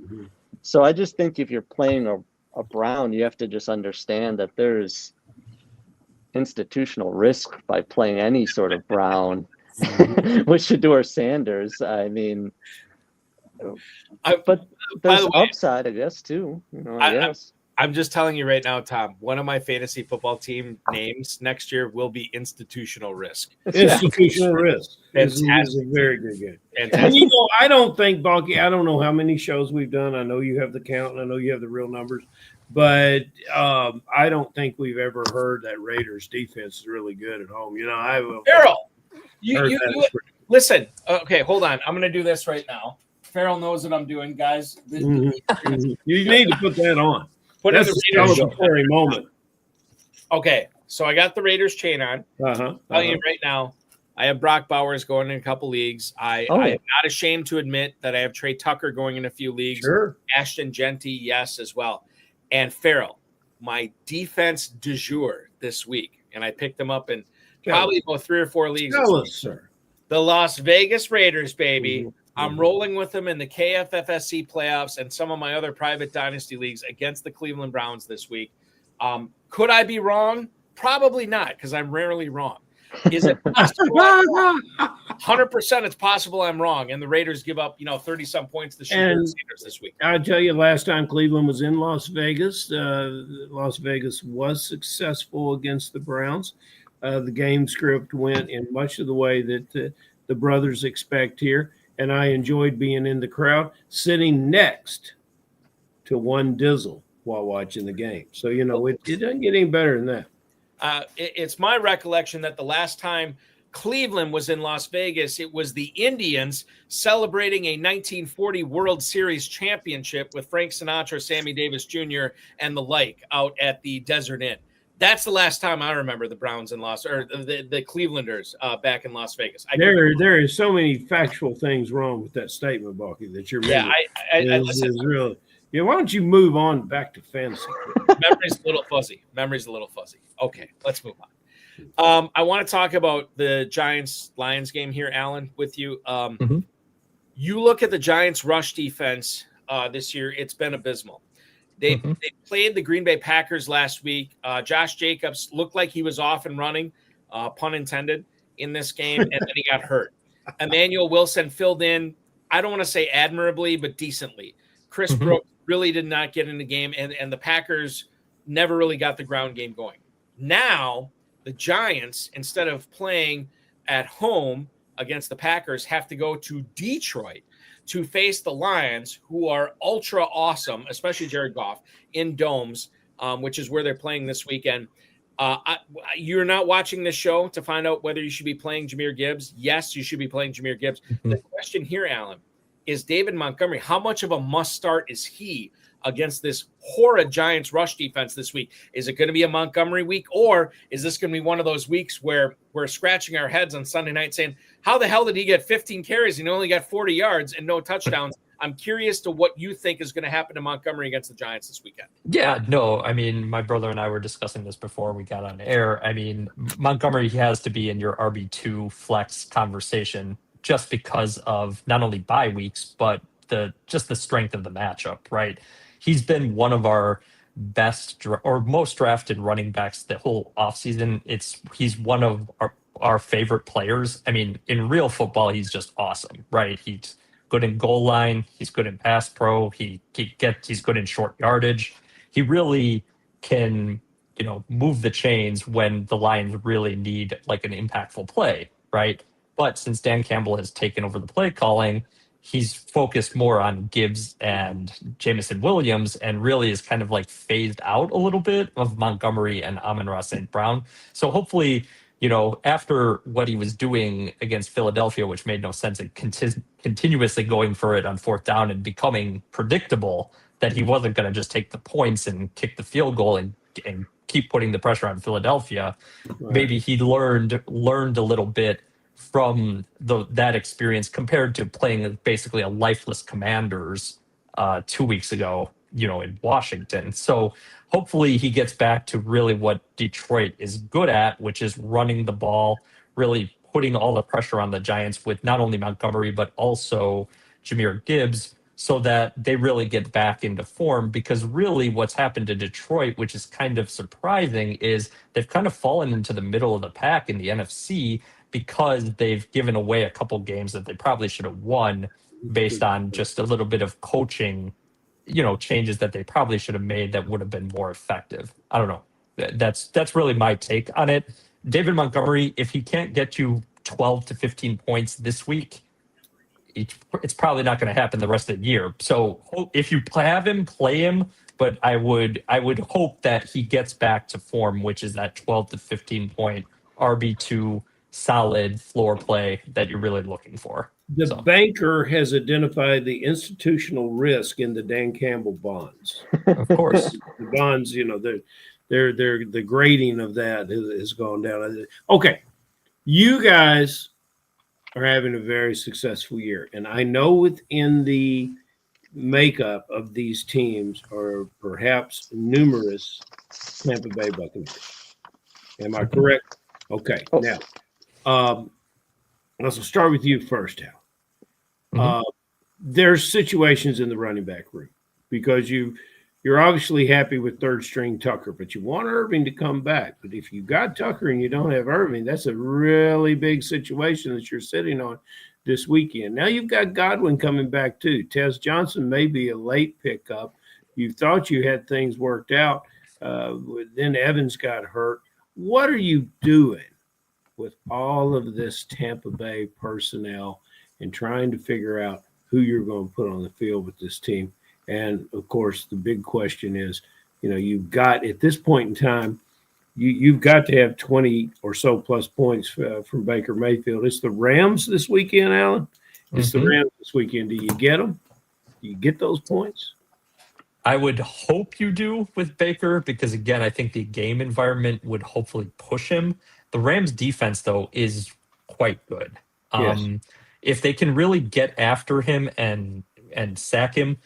Speaker 5: So I just think if you're playing a Brown, you have to just understand that there's institutional risk by playing any sort of Brown with Shador Sanders. I mean, but there's upside, I guess, too. I guess.
Speaker 1: I'm just telling you right now, Tom, one of my fantasy football team names next year will be Institutional Risk.
Speaker 4: Institutional Risk.
Speaker 1: Fantastic.
Speaker 4: Is a very good game.
Speaker 1: Fantastic.
Speaker 4: And I don't think, Balky, I don't know how many shows we've done. I know you have the count, and I know you have the real numbers. But I don't think we've ever heard that Raiders defense is really good at home. I will.
Speaker 1: Ferrell, you listen. Okay, hold on. I'm going to do this right now. Ferrell knows what I'm doing, guys.
Speaker 4: You need to put that on.
Speaker 1: That's
Speaker 4: a celebratory moment.
Speaker 1: Okay, so I got the Raiders chain on. Telling you right now, I have Brock Bowers going in a couple leagues. I am not ashamed to admit that I have Trey Tucker going in a few leagues.
Speaker 4: Sure.
Speaker 1: Ashton Genty, yes, as well. And Ferrell, my defense du jour this week, and I picked them up in probably about 3 or 4 leagues.
Speaker 4: Tell us, sir.
Speaker 1: The Las Vegas Raiders, baby. I'm rolling with them in the KFFSC playoffs and some of my other private dynasty leagues against the Cleveland Browns this week. Could I be wrong? Probably not, because I'm rarely wrong. Is it possible? 100% it's possible I'm wrong, and the Raiders give up 30-some points to Raiders this week.
Speaker 4: I'll tell you, last time Cleveland was in Las Vegas, Las Vegas was successful against the Browns. The game script went in much of the way that the brothers expect here, and I enjoyed being in the crowd, sitting next to one Dizzle while watching the game. So, it doesn't get any better than that.
Speaker 1: It's my recollection that the last time Cleveland was in Las Vegas, it was the Indians celebrating a 1940 World Series championship with Frank Sinatra, Sammy Davis Jr., and the like out at the Desert Inn. That's the last time I remember the Browns in the Clevelanders back in Las Vegas.
Speaker 4: There is so many factual things wrong with that statement, Balky, that you're making.
Speaker 1: Yeah,
Speaker 4: is really. Yeah, why don't you move on back to fantasy?
Speaker 1: Memory's a little fuzzy. Okay, let's move on. I want to talk about the Giants-Lions game here, Alan, with you. You look at the Giants' rush defense this year, it's been abysmal. They played the Green Bay Packers last week. Josh Jacobs looked like he was off and running, pun intended, in this game, and then he got hurt. Emmanuel Wilson filled in, I don't want to say admirably, but decently. Chris Brooks really did not get in the game, and the Packers never really got the ground game going. Now, the Giants, instead of playing at home against the Packers, have to go to Detroit to face the Lions, who are ultra awesome, especially Jared Goff, in domes, which is where they're playing this weekend. You're not watching this show to find out whether you should be playing Jahmyr Gibbs. Yes, you should be playing Jahmyr Gibbs. The question here, Alan, is David Montgomery. How much of a must start is he against this horrid Giants rush defense this week? Is it going to be a Montgomery week, or is this going to be one of those weeks where we're scratching our heads on Sunday night saying, how the hell did he get 15 carries and only got 40 yards and no touchdowns? I'm curious to what you think is going to happen to Montgomery against the Giants this weekend.
Speaker 6: Yeah, no, I mean, my brother and I were discussing this before we got on air. I mean, Montgomery has to be in your RB2 flex conversation just because of not only bye weeks, but the strength of the matchup, right? He's been one of our best or most drafted running backs the whole offseason. He's one of our favorite players. I mean, in real football, he's just awesome, right? He's good in goal line. He's good in pass pro. He's good in short yardage. He really can, move the chains when the Lions really need like an impactful play, right? But since Dan Campbell has taken over the play calling, he's focused more on Gibbs and Jamison Williams and really is kind of like phased out a little bit of Montgomery and Amon-Ra St. Brown. So hopefully, after what he was doing against Philadelphia, which made no sense, and continuously going for it on fourth down and becoming predictable, that he wasn't going to just take the points and kick the field goal and keep putting the pressure on Philadelphia. Right. Maybe he learned a little bit from that experience compared to playing basically a lifeless Commanders 2 weeks ago, in Washington. So hopefully he gets back to really what Detroit is good at, which is running the ball, really putting all the pressure on the Giants with not only Montgomery, but also Jahmyr Gibbs, so that they really get back into form. Because really what's happened to Detroit, which is kind of surprising, is they've kind of fallen into the middle of the pack in the NFC because they've given away a couple games that they probably should have won based on just a little bit of coaching, changes that they probably should have made that would have been more effective. I don't know. That's really my take on it. David Montgomery, if he can't get you 12 to 15 points this week, it's probably not going to happen the rest of the year. So if you have him, play him. But I would hope that he gets back to form, which is that 12 to 15 point RB2 solid floor play that you're really looking for.
Speaker 4: The banker has identified the institutional risk in the Dan Campbell bonds.
Speaker 6: Of course.
Speaker 4: The bonds, they're the grading of that has gone down. Okay. You guys are having a very successful year. And I know within the makeup of these teams are perhaps numerous Tampa Bay Buccaneers. Am I correct? Okay. Now, let's start with you first, Hal. There's situations in the running back room because you're obviously happy with third string Tucker, but you want Irving to come back. But if you got Tucker and you don't have Irving, that's a really big situation that you're sitting on this weekend. Now you've got Godwin coming back too. Tez Johnson may be a late pickup. You thought you had things worked out. Then Evans got hurt. What are you doing with all of this Tampa Bay personnel and trying to figure out who you're going to put on the field with this team? And, of course, the big question is, you've got, at this point in time, you've got to have 20 or so plus points from Baker Mayfield. It's the Rams this weekend, Alan. It's the Rams this weekend. Do you get them? Do you get those points?
Speaker 6: I would hope you do with Baker because, again, I think the game environment would hopefully push him. The Rams defense, though, is quite good.
Speaker 4: Yes.
Speaker 6: If they can really get after him and sack him,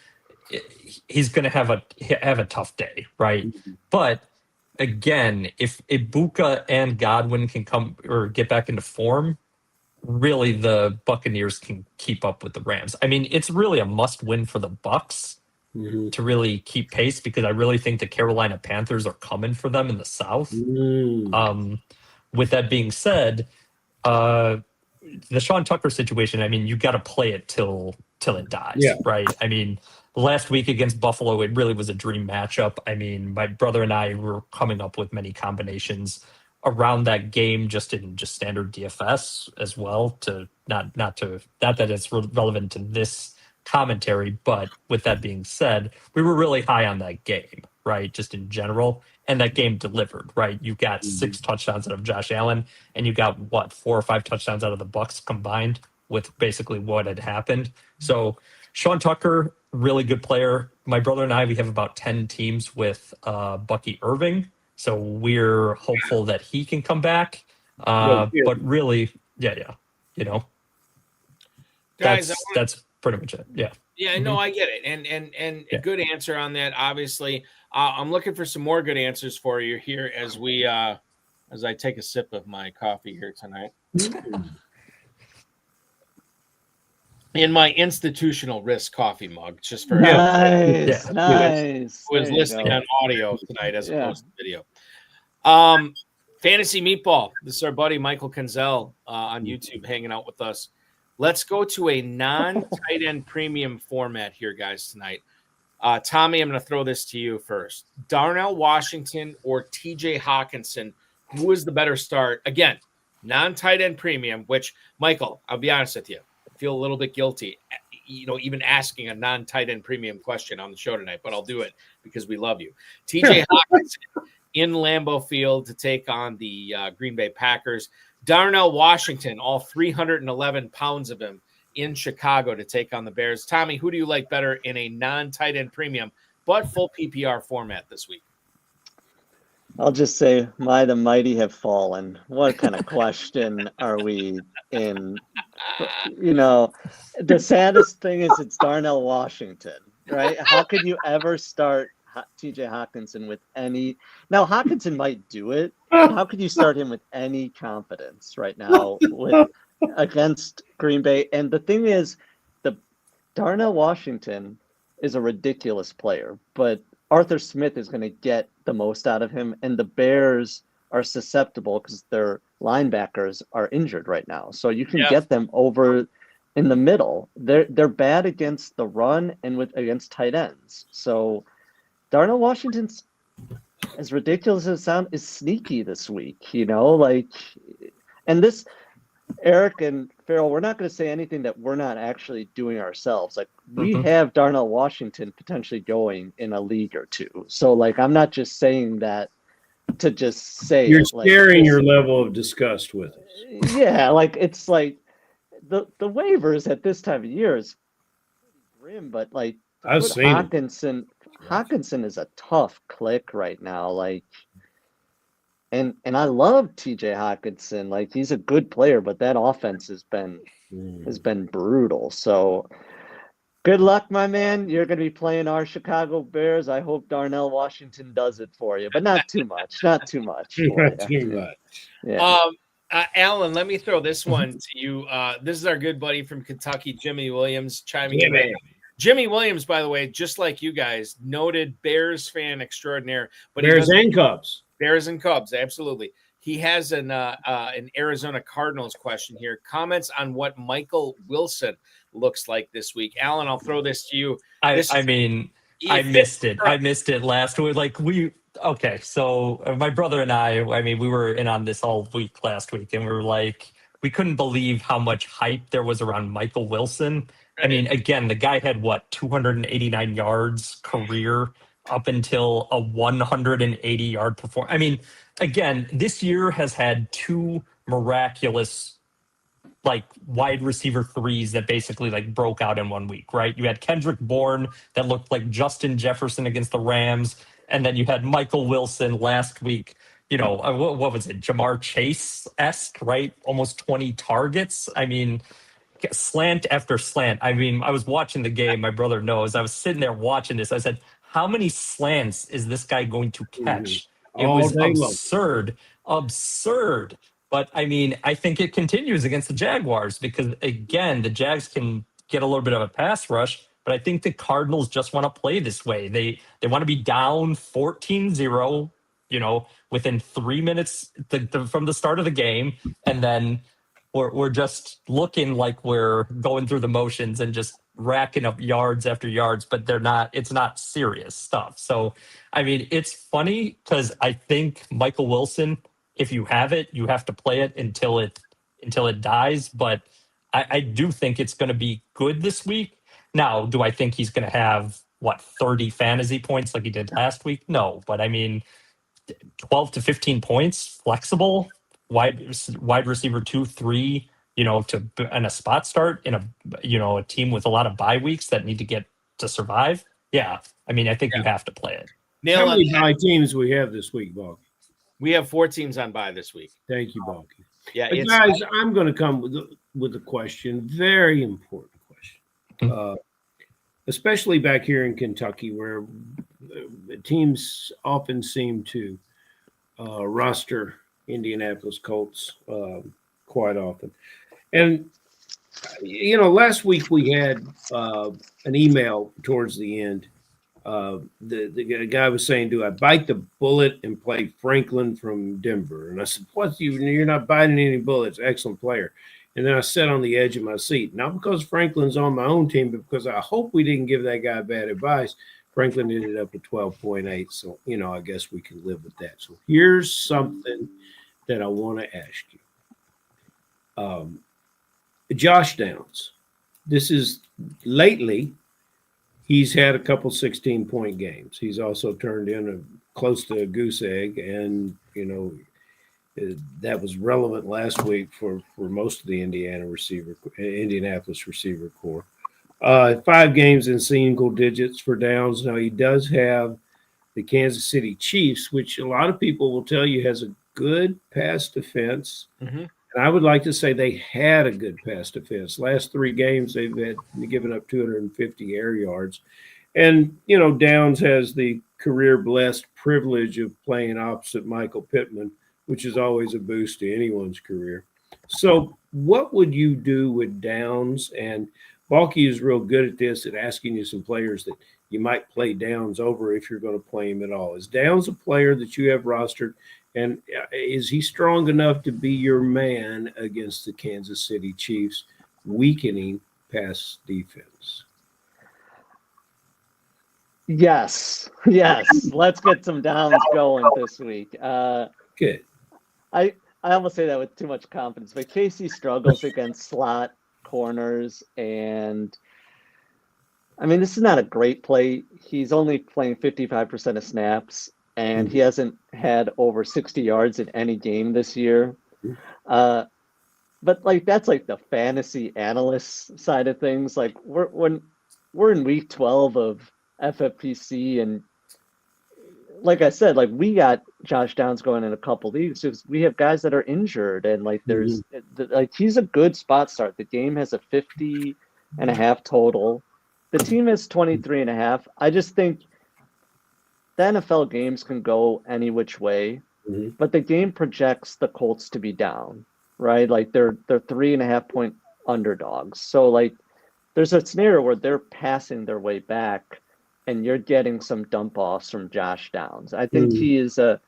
Speaker 6: he's going to have a tough day, right? But again, if Ibuka and Godwin can come or get back into form, really the Buccaneers can keep up with the Rams. I mean, it's really a must-win for the Bucs to really keep pace because I really think the Carolina Panthers are coming for them in the South. With that being said, the Sean Tucker situation, I mean, you got to play it till it dies, right? I mean, last week against Buffalo, it really was a dream matchup. I mean, my brother and I were coming up with many combinations around that game, just standard DFS as well. To not that it's relevant to this commentary, but with that being said, we were really high on that game, right? Just in general. And that game delivered, right? You got 6 touchdowns out of Josh Allen, and you got 4 or 5 touchdowns out of the Bucs combined with basically what had happened. So Sean Tucker, really good player. My brother and I, we have about 10 teams with Bucky Irving. So we're hopeful that he can come back. But really,
Speaker 1: Guys,
Speaker 6: that's pretty much it. Yeah.
Speaker 1: Yeah, no, I get it. And a good answer on that, obviously. I'm looking for some more good answers for you here as we as I take a sip of my coffee here tonight. In my institutional risk coffee mug, just for
Speaker 5: nice.
Speaker 1: who is listening on audio tonight as opposed to video. Fantasy Meatball. This is our buddy Michael Kenzel on YouTube hanging out with us. Let's go to a non-tight end premium format here, guys, tonight. Tommy, I'm going to throw this to you first. Darnell Washington or TJ Hawkinson, who is the better start? Again, non-tight end premium, which, Michael, I'll be honest with you, I feel a little bit guilty, even asking a non-tight end premium question on the show tonight, but I'll do it because we love you. TJ Hawkinson in Lambeau Field to take on the Green Bay Packers. Darnell Washington, all 311 pounds of him, in Chicago to take on the Bears. Tommy, who do you like better in a non-tight end premium but full PPR format this week?
Speaker 5: I'll just say, the mighty have fallen. What kind of question are we in? The saddest thing is it's Darnell Washington, right? How could you ever start TJ Hawkinson with any? Now, Hawkinson might do it. How could you start him with any confidence right now against Green Bay? And the thing is, the Darnell Washington is a ridiculous player, but Arthur Smith is going to get the most out of him, and the Bears are susceptible because their linebackers are injured right now. So you can get them over in the middle. They're bad against the run and against tight ends. So Darnell Washington's, as ridiculous as it sounds, is sneaky this week. And this, Eric and Ferrell, we're not going to say anything that we're not actually doing ourselves. We have Darnell Washington potentially going in a league or two. So I'm not just saying that to just say
Speaker 4: you're sharing your level of disgust with us.
Speaker 5: Yeah, it's the waivers at this time of year is grim, but
Speaker 4: I've seen
Speaker 5: Hawkinson is a tough click right now. And I love TJ Hawkinson. He's a good player, but that offense has been brutal. So good luck, my man. You're going to be playing our Chicago Bears. I hope Darnell Washington does it for you, but not too much. Not too much.
Speaker 4: Not too much.
Speaker 5: Yeah.
Speaker 1: Alan, let me throw this one to you. This is our good buddy from Kentucky, Jimmy Williams, chiming in. Jimmy Williams, by the way, just like you guys, noted Bears fan extraordinaire. But
Speaker 4: Bears and Cubs.
Speaker 1: Bears and Cubs, absolutely. He has an Arizona Cardinals question here. Comments on what Michael Wilson looks like this week. Alan, I'll throw this to you.
Speaker 6: I missed it. I missed it last week. So my brother and I we were in on this all week last week, and we were we couldn't believe how much hype there was around Michael Wilson. Again, the guy had 289 yards career up until a 180-yard performance. Again, this year has had two miraculous wide receiver threes that basically broke out in 1 week, right? You had Kendrick Bourne that looked like Justin Jefferson against the Rams, and then you had Michael Wilson last week. What was it? Jamar Chase-esque, right? Almost 20 targets. Slant after slant. I was watching the game. My brother knows. I was sitting there watching this. I said, how many slants is this guy going to catch? It was absurd. But I think it continues against the Jaguars because, again, the Jags can get a little bit of a pass rush, but I think the Cardinals just want to play this way. They want to be down 14-0, within 3 minutes from the start of the game, and then we're just looking like we're going through the motions and just racking up yards after yards, but it's not serious stuff. So, it's funny because I think Michael Wilson, if you have it, you have to play it until it dies. But I do think it's going to be good this week. Now, do I think he's going to have 30 fantasy points like he did last week? No, but 12 to 15 points, flexible, wide receiver 2, 3, and a spot start in a team with a lot of bye weeks that need to get to survive. Yeah, I think you have to play it.
Speaker 4: How many bye teams we have this week, Balky?
Speaker 1: We have 4 teams on bye this week.
Speaker 4: Thank you, Balky.
Speaker 1: Yeah,
Speaker 4: guys, I'm going to come with a question. Very important question, especially back here in Kentucky, where teams often seem to roster Indianapolis Colts quite often. And last week we had an email towards the end. The guy was saying, "Do I bite the bullet and play Franklin from Denver?" And I said, "What? You're not biting any bullets. Excellent player." And then I sat on the edge of my seat, not because Franklin's on my own team, but because I hope we didn't give that guy bad advice. Franklin ended up at 12.8. So, I guess we can live with that. So here's something that I want to ask you. Josh Downs. This is lately, he's had a couple 16-point games. He's also turned in close to a goose egg. And, that was relevant last week for most of the Indianapolis receiver core. 5 games in single digits for Downs. Now, he does have the Kansas City Chiefs, which a lot of people will tell you has a good pass defense.
Speaker 1: Mm-hmm.
Speaker 4: And I would like to say they had a good pass defense. Last 3 games, they've given up 250 air yards. And, Downs has the career-blessed privilege of playing opposite Michael Pittman, which is always a boost to anyone's career. So what would you do with Downs? And Balky is real good at this, at asking you some players that you might play Downs over if you're going to play him at all. Is Downs a player that you have rostered? And is he strong enough to be your man against the Kansas City Chiefs' weakening pass defense?
Speaker 5: Yes. Let's get some Downs going this week.
Speaker 4: Good.
Speaker 5: I almost say that with too much confidence, but Casey struggles against slot corners, and I mean, this is not a great play. He's only playing 55% of snaps, and he hasn't had over 60 yards in any game this year. But that's the fantasy analyst side of things. When we're in week 12 of FFPC, and like I said, we got Josh Downs going in a couple leagues. We have guys that are injured, and there's he's a good spot start. The game has a 50.5 total. The team has 23.5. I just think the NFL games can go any which way, but the game projects the Colts to be down, right? They're 3.5 point underdogs. So there's a scenario where they're passing their way back, and you're getting some dump offs from Josh Downs. I think he's a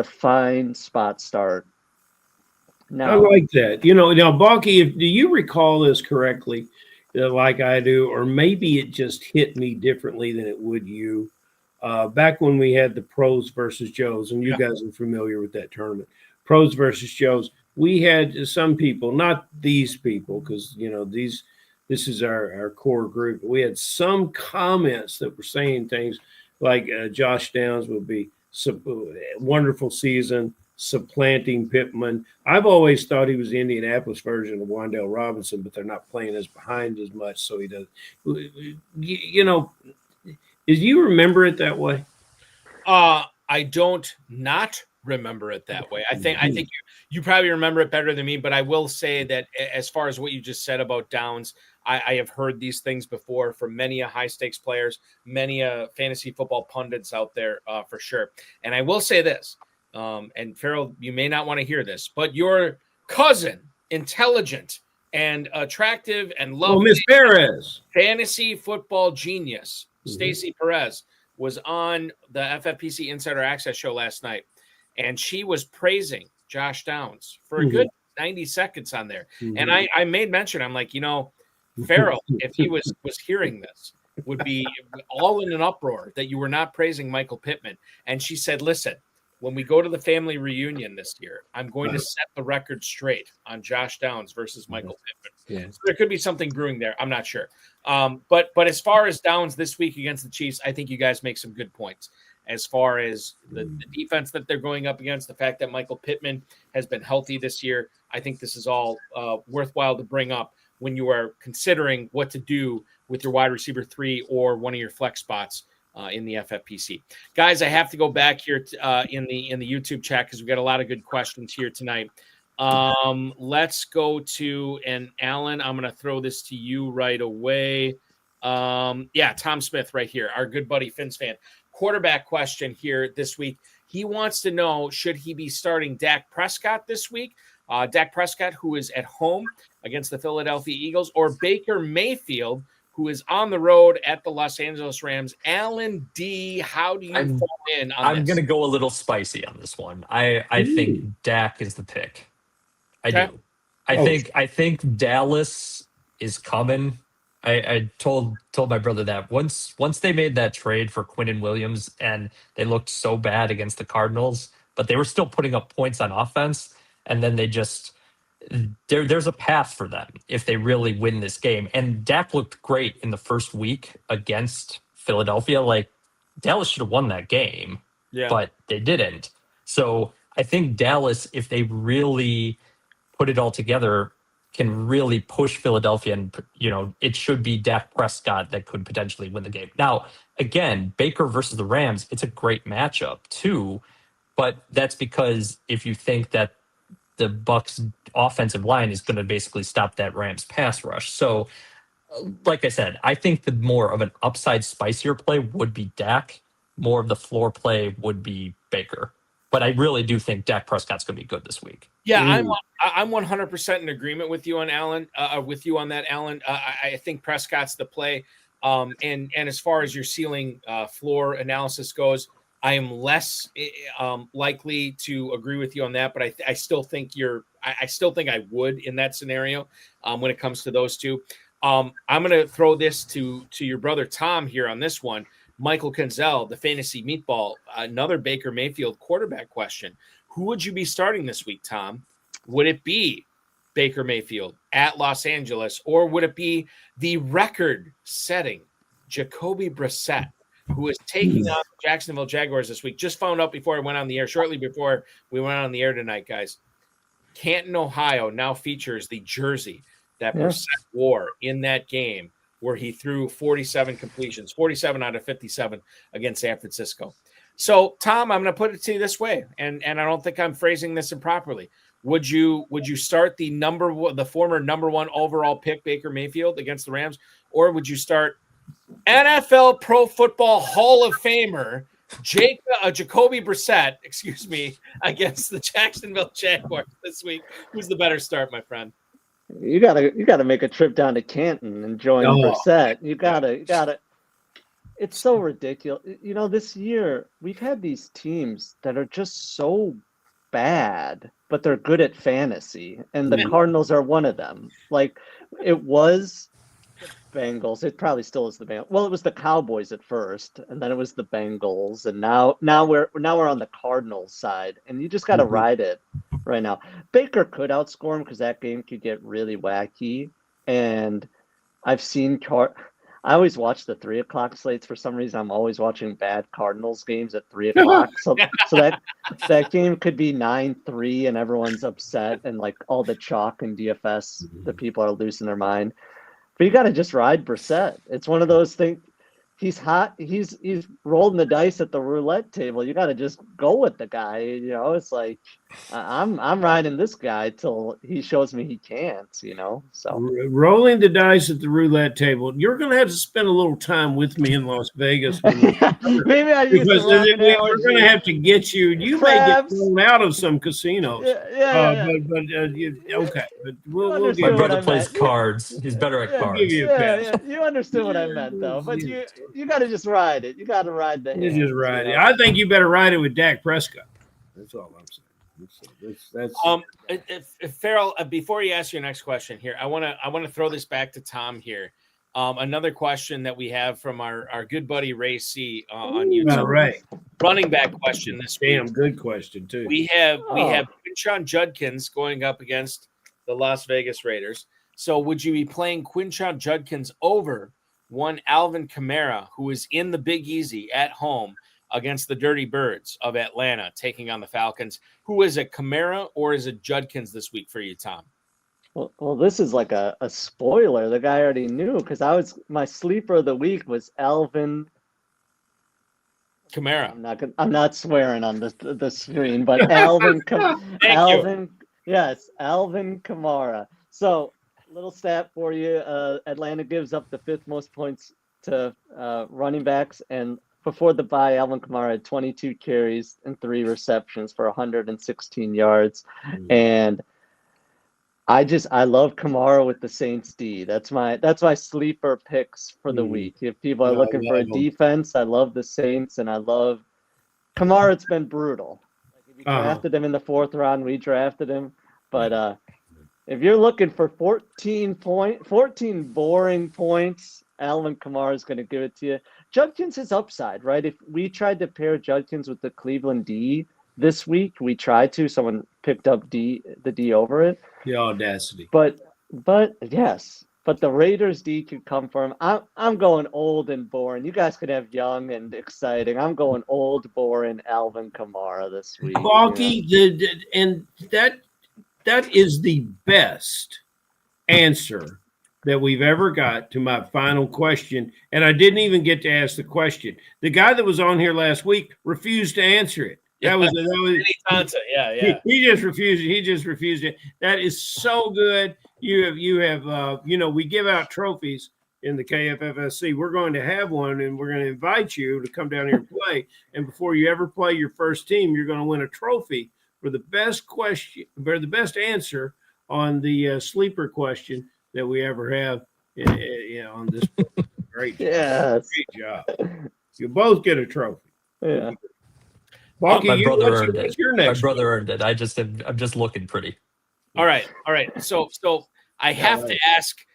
Speaker 5: fine spot start. Now,
Speaker 4: I like that. Now, Balky, do you recall this correctly, like I do, or maybe it just hit me differently than it would you? Back when we had the Pros versus Joes, and you guys are familiar with that tournament, Pros versus Joes, we had some people, not these people, because this is our core group. We had some comments that were saying things like Josh Downs would be wonderful season, supplanting Pittman. I've always thought he was the Indianapolis version of Wan'Dale Robinson, but they're not playing as behind as much, so he does. Do you remember it that way?
Speaker 1: I don't not remember it that way. I think you probably remember it better than me, but I will say that as far as what you just said about Downs, I have heard these things before from many high stakes players, many fantasy football pundits out there for sure. And I will say this, and Ferrell, you may not want to hear this, but your cousin, intelligent and attractive and lovely,
Speaker 4: Miss Perez,
Speaker 1: fantasy football genius, Stacy Perez, was on the FFPC Insider Access show last night, and she was praising Josh Downs for a good 90 seconds on there. And I made mention, I'm like, Ferrell, if he was hearing this, would be all in an uproar that you were not praising Michael Pittman. And she said, listen, when we go to the family reunion this year, I'm going to set the record straight on Josh Downs versus Michael Pittman. So there could be something brewing there. I'm not sure. But as far as Downs this week against the Chiefs, I think you guys make some good points. As far as the defense that they're going up against, the fact that Michael Pittman has been healthy this year, I think this is all worthwhile to bring up when you are considering what to do with your wide receiver 3 or one of your flex spots in the FFPC. Guys, I have to go back here in the YouTube chat because we've got a lot of good questions here tonight. Let's go to, and Alan, I'm going to throw this to you right away. Tom Smith right here, our good buddy Finn's fan. Quarterback question here this week. He wants to know, should he be starting Dak Prescott this week? Dak Prescott, who is at home against the Philadelphia Eagles, or Baker Mayfield, who is on the road at the Los Angeles Rams. Alan Dee, how do you fall in on this?
Speaker 6: I'm going to go a little spicy on this one. I think Dak is the pick. I do. I think Dallas is coming. I told my brother that once they made that trade for Quinnen Williams and they looked so bad against the Cardinals, but they were still putting up points on offense, and then they just there's a path for them if they really win this game. And Dak looked great in the first week against Philadelphia. Like, Dallas should have won that game, but they didn't. So I think Dallas, if they really put it all together, can really push Philadelphia, and it should be Dak Prescott that could potentially win the game. Now, again, Baker versus the Rams, it's a great matchup too, but that's because if you think that the Bucs offensive line is going to basically stop that Rams pass rush. So, like I said, I think the more of an upside spicier play would be Dak. More of the floor play would be Baker. But I really do think Dak Prescott's going to be good this week.
Speaker 1: Yeah, I'm 100% in agreement with you on Alan. Alan. I think Prescott's the play. And as far as your ceiling floor analysis goes, I am less likely to agree with you on that. But I still think I would in that scenario when it comes to those two. I'm going to throw this to your brother Tom here on this one. Michael Kenzel, the fantasy meatball, another Baker Mayfield quarterback question. Who would you be starting this week, Tom? Would it be Baker Mayfield at Los Angeles, or would it be the record-setting Jacoby Brissett, who is taking on the Jacksonville Jaguars this week? Just found out before I went on the air, shortly before we went on the air tonight, guys. Canton, Ohio now features the jersey that Brissett wore in that game, where he threw 47 completions, 47 out of 57 against San Francisco. So, Tom, I'm going to put it to you this way, and I don't think I'm phrasing this improperly. Would you start the former number one overall pick Baker Mayfield against the Rams, or would you start NFL Pro Football Hall of Famer Jacoby Brissett, against the Jacksonville Jaguars this week? Who's the better start, my friend?
Speaker 5: You gotta make a trip down to Canton and join Brissett. You gotta. It's so ridiculous. This year we've had these teams that are just so bad, but they're good at fantasy, and the Cardinals are one of them. Like, it was the Bengals. It probably still is the Bengals. Well, it was the Cowboys at first, and then it was the Bengals, and now we're on the Cardinals side, and you just gotta ride it right now. Baker could outscore him because that game could get really wacky, and I've seen I always watch the 3:00 slates for some reason. I'm always watching bad Cardinals games at 3:00. So that game could be 9-3 and everyone's upset, and like all the chalk and DFS, the people are losing their mind. But you got to just ride Brissett. It's one of those things. He's hot. He's rolling the dice at the roulette table. You got to just go with the guy. It's like I'm riding this guy till he shows me he can't. So
Speaker 4: rolling the dice at the roulette table. You're going to have to spend a little time with me in Las Vegas.
Speaker 5: Maybe I use
Speaker 4: because we're going to have to get you. You may get thrown out of some casinos.
Speaker 5: Yeah.
Speaker 4: Okay. But we'll
Speaker 6: My brother plays cards. He's better at cards.
Speaker 4: Give you a pass.
Speaker 5: You understood what I meant, though. But you got to just ride it. You got to ride the.
Speaker 4: You just ride it. I think you better ride it with Dak Prescott. That's all I'm saying. That's
Speaker 1: Ferrell, before you ask your next question here, I want to throw this back to Tom here. Another question that we have from our good buddy Ray C on YouTube.
Speaker 4: Right.
Speaker 1: Running back question this week.
Speaker 4: Damn good question too.
Speaker 1: We have Quinshon Judkins going up against the Las Vegas Raiders. So would you be playing Quinshon Judkins over one Alvin Kamara, who is in the Big Easy at home against the Dirty Birds of Atlanta, taking on the Falcons? Who is it, Kamara or is it Judkins this week for you, Tom?
Speaker 5: Well, this is like a spoiler. The guy already knew, because my sleeper of the week was Alvin
Speaker 1: Kamara.
Speaker 5: I'm not swearing on the screen, but Alvin Alvin Kamara. So, little stat for you: Atlanta gives up the 5th most points to running backs, and before the bye, Alvin Kamara had 22 carries and 3 receptions for 116 yards. And I love Kamara with the Saints D. That's my sleeper picks for the week. If people are looking for a defense, I love the Saints, and I love Kamara. It's been brutal. Like, if you drafted him in the 4th round, we drafted him, but if you're looking for 14 boring points, Alvin Kamara is going to give it to you. Judkins is upside, right? If we tried to pair Judkins with the Cleveland D this week, we tried to. Someone picked up the D over it.
Speaker 4: The audacity.
Speaker 5: But yes, but the Raiders D could come for him. I'm going old and boring. You guys could have young and exciting. I'm going old, boring Alvin Kamara this week.
Speaker 4: Balky, and that is the best answer that we've ever got to my final question. And I didn't even get to ask the question. The guy that was on here last week refused to answer it. That was
Speaker 1: yeah.
Speaker 4: He just refused it. He just refused it. That is so good. You have we give out trophies in the KFFSC. We're going to have one, and we're going to invite you to come down here and play. And before you ever play your first team, you're going to win a trophy for the best question, for the best answer on the sleeper question that we ever have. On this. Great job.
Speaker 5: Yes.
Speaker 4: Great job. You both get a trophy.
Speaker 5: Yeah.
Speaker 4: Balky,
Speaker 6: My brother earned
Speaker 4: what's
Speaker 6: it.
Speaker 4: your
Speaker 6: My
Speaker 4: next
Speaker 6: brother earned it. I'm just looking pretty.
Speaker 1: All right. So I have to ask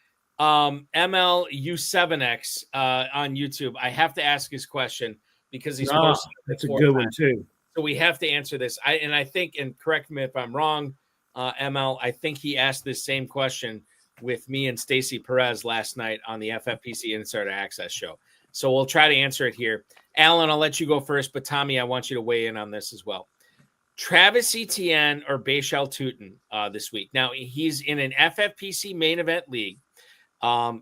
Speaker 1: MLU7X on YouTube. I have to ask his question because he's posted it
Speaker 4: that's a
Speaker 1: 4
Speaker 4: good one
Speaker 1: times.
Speaker 4: too.
Speaker 1: So we have to answer this. I think, and correct me if I'm wrong, ML, I think he asked this same question with me and Stacy Perez last night on the FFPC Insider Access show. So we'll try to answer it here. Alan, I'll let you go first, but Tommy, I want you to weigh in on this as well. Travis Etienne or Bashal Tutin this week. Now, he's in an FFPC main event league.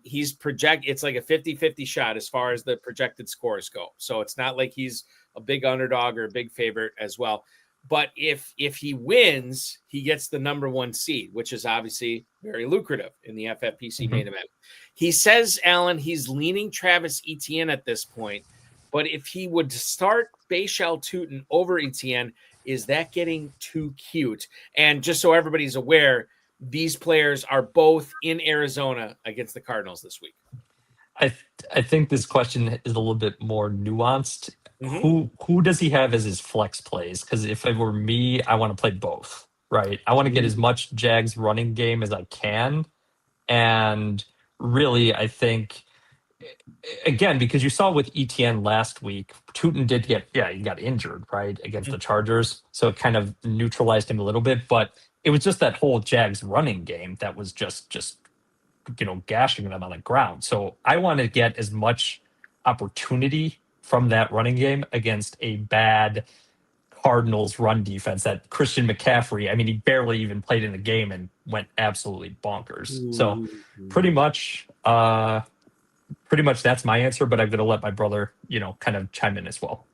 Speaker 1: He's it's like a 50-50 shot as far as the projected scores go. So it's not like he's a big underdog or a big favorite as well. But if he wins, he gets the number 1 seed, which is obviously very lucrative in the FFPC main event. He says, Alan, he's leaning Travis Etienne at this point. But if he would start Bashal Tutin over Etienne, is that getting too cute? And just so everybody's aware, these players are both in Arizona against the Cardinals this week.
Speaker 6: I think this question is a little bit more nuanced.
Speaker 1: Mm-hmm.
Speaker 6: Who does he have as his flex plays? Because if it were me, I want to play both, right? I want to get as much Jags running game as I can. And really, I think, again, because you saw with ETN last week, Tutin did he got injured, right, against the Chargers. So it kind of neutralized him a little bit. But it was just that whole Jags running game that was just gashing them on the ground. So I want to get as much opportunity from that running game against a bad Cardinals run defense. That Christian McCaffrey, I mean, he barely even played in the game and went absolutely bonkers. So pretty much that's my answer, but I'm going to let my brother, kind of chime in as well.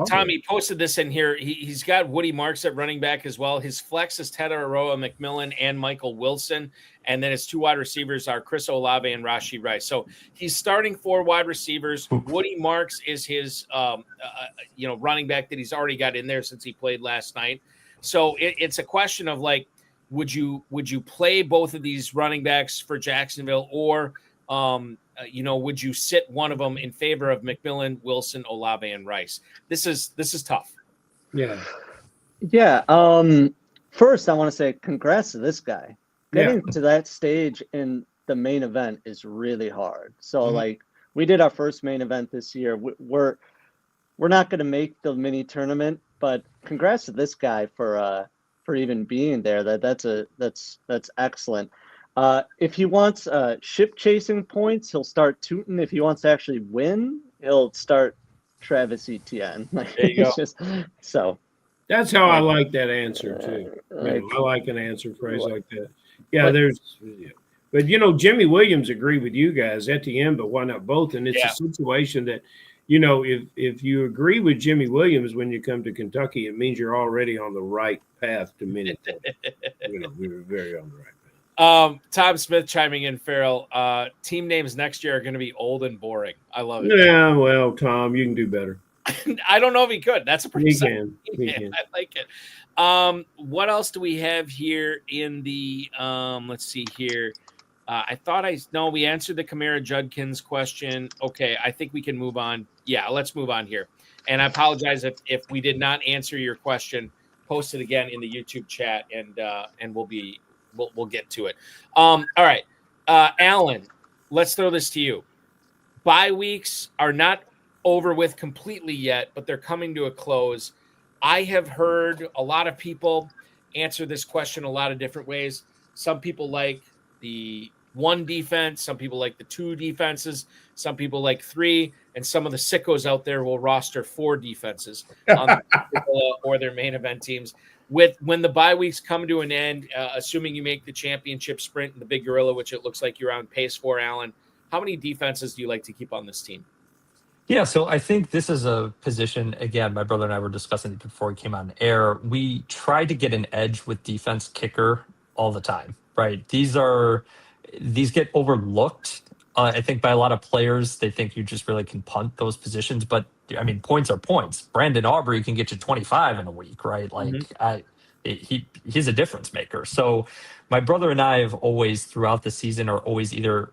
Speaker 1: Tommy posted this in here. He's got Woody Marks at running back as well. His flex is Ted Aroa, McMillan, and Michael Wilson. And then his 2 wide receivers are Chris Olave and Rashee Rice. So he's starting 4 wide receivers. Woody Marks is his, running back that he's already got in there since he played last night. So it's a question of would you play both of these running backs for Jacksonville, or would you sit one of them in favor of McMillan, Wilson, Olave, and Rice? This is tough.
Speaker 4: Yeah.
Speaker 5: First, I want to say congrats to this guy. Getting to that stage in the main event is really hard. So we did our first main event this year. We're not going to make the mini tournament, but congrats to this guy for even being there. That's excellent. If he wants ship chasing points, he'll start Tutin. If he wants to actually win, he'll start Travis Etienne.
Speaker 1: There you go.
Speaker 5: So
Speaker 4: that's how I like that answer too. I like an answer phrase like that. Yeah, but Jimmy Williams agreed with you guys at the end, but why not both? And it's a situation that, if you agree with Jimmy Williams when you come to Kentucky, it means you're already on the right path to mini. We were very on the right path.
Speaker 1: Tom Smith chiming in, Ferrell. Team names next year are going to be old and boring. I love it.
Speaker 4: Yeah, well, Tom, you can do better.
Speaker 1: I don't know if he could. That's a pretty
Speaker 4: He can.
Speaker 1: I like it. What else do we have here in the let's see here. We answered the Kamara Judkins question. Okay, I think we can move on. Yeah, let's move on here. And I apologize if we did not answer your question. Post it again in the YouTube chat, and we'll be we'll get to it. All right, Alan, let's throw this to you. Bye weeks are not over with completely yet, but they're coming to a close. I have heard a lot of people answer this question a lot of different ways. Some people like the 1 defense, some people like the 2 defenses, some people like 3, and some of the sickos out there will roster 4 defenses on or their main event teams. When the bye weeks come to an end, assuming you make the championship sprint in the Big Gorilla, which it looks like you're on pace for, Alan, how many defenses do you like to keep on this team?
Speaker 6: Yeah, so I think this is a position, again, my brother and I were discussing it before we came on air. We try to get an edge with defense kicker all the time, right? These get overlooked. I think by a lot of players, they think you just really can punt those positions. But I mean, points are points. Brandon Aubrey can get you 25 in a week, right? Like he's a difference maker. So my brother and I have always throughout the season are always either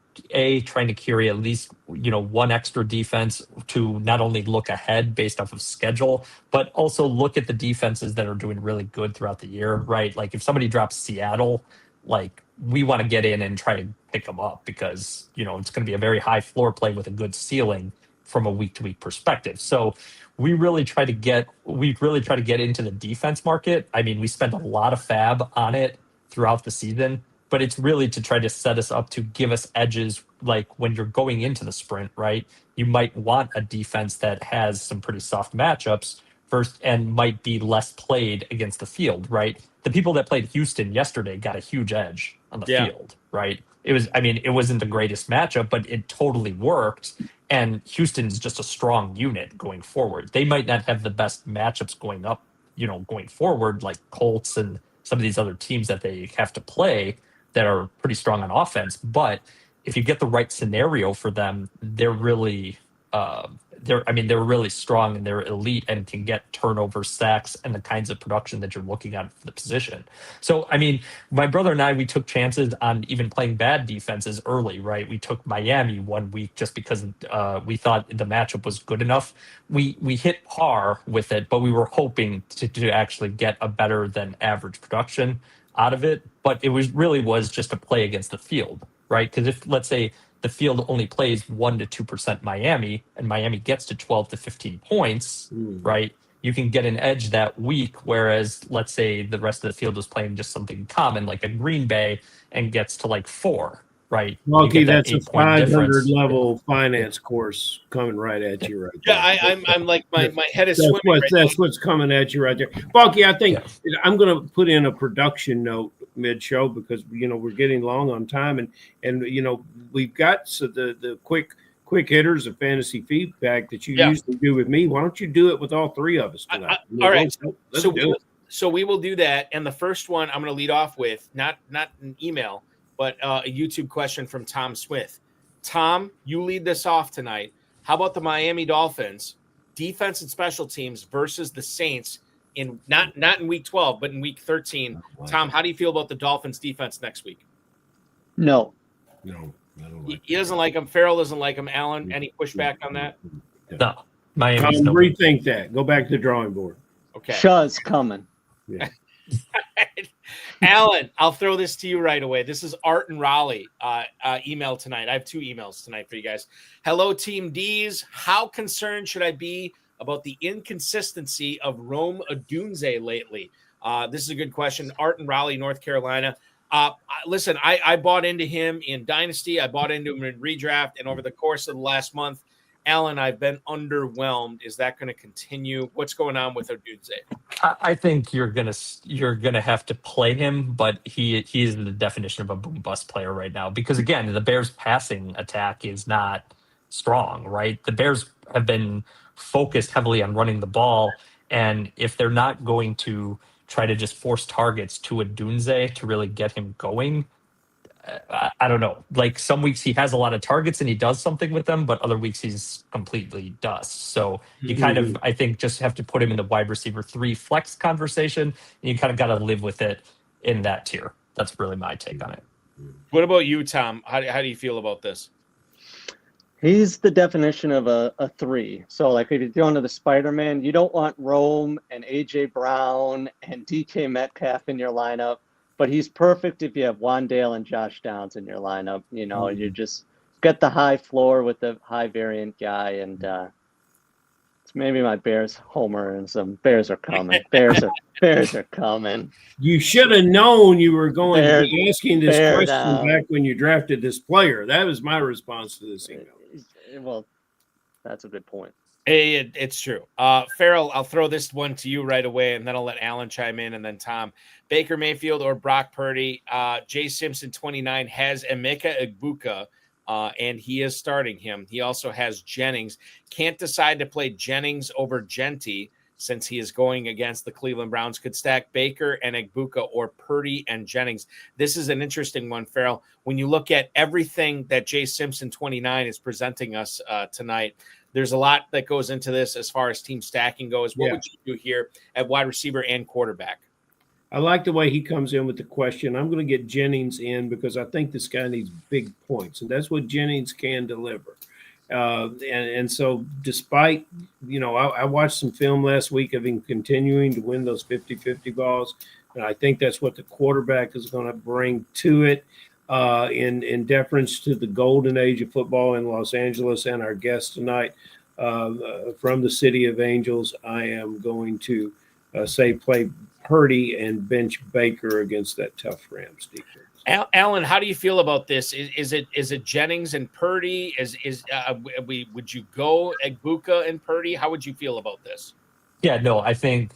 Speaker 6: trying to carry at least, one extra defense to not only look ahead based off of schedule, but also look at the defenses that are doing really good throughout the year, right? Like if somebody drops Seattle, like we want to get in and try to pick them up because, it's going to be a very high floor play with a good ceiling from a week to week perspective. So we really try to get into the defense market. I mean, we spent a lot of fab on it throughout the season, but it's really to try to set us up to give us edges. Like when you're going into the sprint, right? You might want a defense that has some pretty soft matchups first and might be less played against the field, right? The people that played Houston yesterday got a huge edge on the field, right? It wasn't the greatest matchup, but it totally worked. And Houston's just a strong unit going forward. They might not have the best matchups going up, going forward, like Colts and some of these other teams that they have to play that are pretty strong on offense. But if you get the right scenario for them, they're really they're really strong and they're elite and can get turnover, sacks, and the kinds of production that you're looking at for the position. So, I mean, my brother and I, we took chances on even playing bad defenses early, right? We took Miami 1 week just because we thought the matchup was good enough. We hit par with it, but we were hoping to actually get a better than average production out of it. But it was just a play against the field, right? Because if, let's say, the field only plays 1% to 2% Miami, and Miami gets to 12 to 15 points, right? You can get an edge that week, whereas let's say the rest of the field was playing just something common like a Green Bay and gets to like 4, right?
Speaker 4: Lucky that's a 500 level finance course coming right at you right there.
Speaker 1: Yeah, I'm like my head is swimming.
Speaker 4: That's what's coming at you right there. Bulky, I think I'm going to put in a production note mid-show because we're getting long on time and we've got the quick hitters of fantasy feedback that you usually do with me. Why don't you do it with all 3 of us tonight?
Speaker 1: All right,
Speaker 4: so
Speaker 1: we will do that. And the first one I'm going to lead off with not an email, but a YouTube question from Tom Smith. Tom, you lead this off tonight. How about the Miami Dolphins defense and special teams versus the Saints in not in week 12, but in week 13? Tom, how do you feel about the Dolphins defense next week?
Speaker 5: No.
Speaker 4: I don't like
Speaker 1: he doesn't like him. Farrell doesn't like him. Alan, any pushback on that?
Speaker 6: No. Miami's no.
Speaker 4: Rethink that. Go back to the drawing board.
Speaker 1: Okay.
Speaker 5: Shaw's coming.
Speaker 4: Yeah.
Speaker 1: Alan, I'll throw this to you right away. This is Art and Raleigh email tonight. I have 2 emails tonight for you guys. Hello, Team D's. How concerned should I be about the inconsistency of Rome Odunze lately? This is a good question. Art and Raleigh, North Carolina. Listen, I bought into him in Dynasty. I bought into him in Redraft. And over the course of the last month, Alan, I've been underwhelmed. Is that going to continue? What's going on with Odunze?
Speaker 6: I think you're gonna have to play him, but he is the definition of a boom bust player right now. Because again, the Bears' passing attack is not strong, right? The Bears have been focused heavily on running the ball, and if they're not going to try to just force targets to Odunze to really get him going, I don't know. Like some weeks he has a lot of targets and he does something with them, but other weeks he's completely dust. So you kind of, I think, just have to put him in the wide receiver 3 flex conversation, and you kind of got to live with it in that tier. That's really my take on it.
Speaker 1: What about you, Tom? How do you feel about this?
Speaker 5: He's the definition of a 3. So like if you're going to the Spider-Man, you don't want Rome and AJ Brown and DK Metcalf in your lineup. but he's perfect if you have Wandale and Josh Downs in your lineup. You know, you just get the high floor with the high variant guy, and it's maybe my Bears homer, and some Bears are coming. Bears are coming.
Speaker 4: You should have known you were going to be asking this
Speaker 5: bear
Speaker 4: question
Speaker 5: down.
Speaker 4: back when you drafted this player. That was my response to this email.
Speaker 5: Well, that's a good point.
Speaker 1: It's true. Ferrell, I'll throw this one to you right away, and then I'll let Alan chime in, and then Tom. Baker Mayfield or Brock Purdy? Jay Simpson, 29, has Emeka Egbuka, and he is starting him. He also has Jennings. Can't decide to play Jennings over Genty since he is going against the Cleveland Browns. Could stack Baker and Egbuka or Purdy and Jennings. This is an interesting one, Ferrell. When you look at everything that Jay Simpson, 29, is presenting us tonight, there's a lot that goes into this as far as team stacking goes. What would you do here at wide receiver and quarterback?
Speaker 4: I like the way he comes in with the question. I'm going to get Jennings in because I think this guy needs big points, and that's what Jennings can deliver. And so despite, I watched some film last week of him continuing to win those 50-50 balls, and I think that's what the quarterback is going to bring to it. In deference to the golden age of football in Los Angeles and our guest tonight from the City of Angels, I am going to say play Purdy and bench Baker against that tough Rams defense.
Speaker 1: Alan, how do you feel about this? Is it Jennings and Purdy? Would you go Egbuka and Purdy? How would you feel about this?
Speaker 6: Yeah, no, I think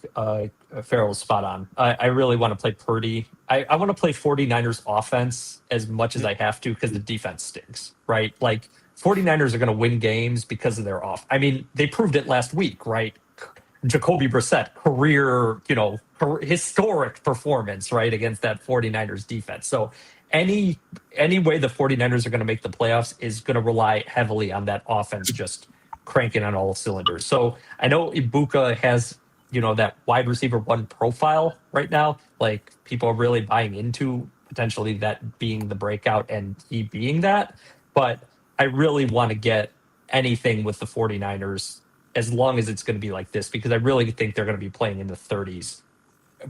Speaker 6: Ferrell's spot on. I really want to play Purdy. I want to play 49ers offense as much as I have to because the defense stinks, right? Like 49ers are going to win games because of their off. I mean, they proved it last week, right? Jacoby Brissett, career, historic performance, right, against that 49ers defense. So any way the 49ers are going to make the playoffs is going to rely heavily on that offense just cranking on all cylinders. So I know Ibuka has, that wide receiver one profile right now. Like people are really buying into potentially that being the breakout and he being that. But I really want to get anything with the 49ers as long as it's going to be like this, because I really think they're going to be playing in the 30s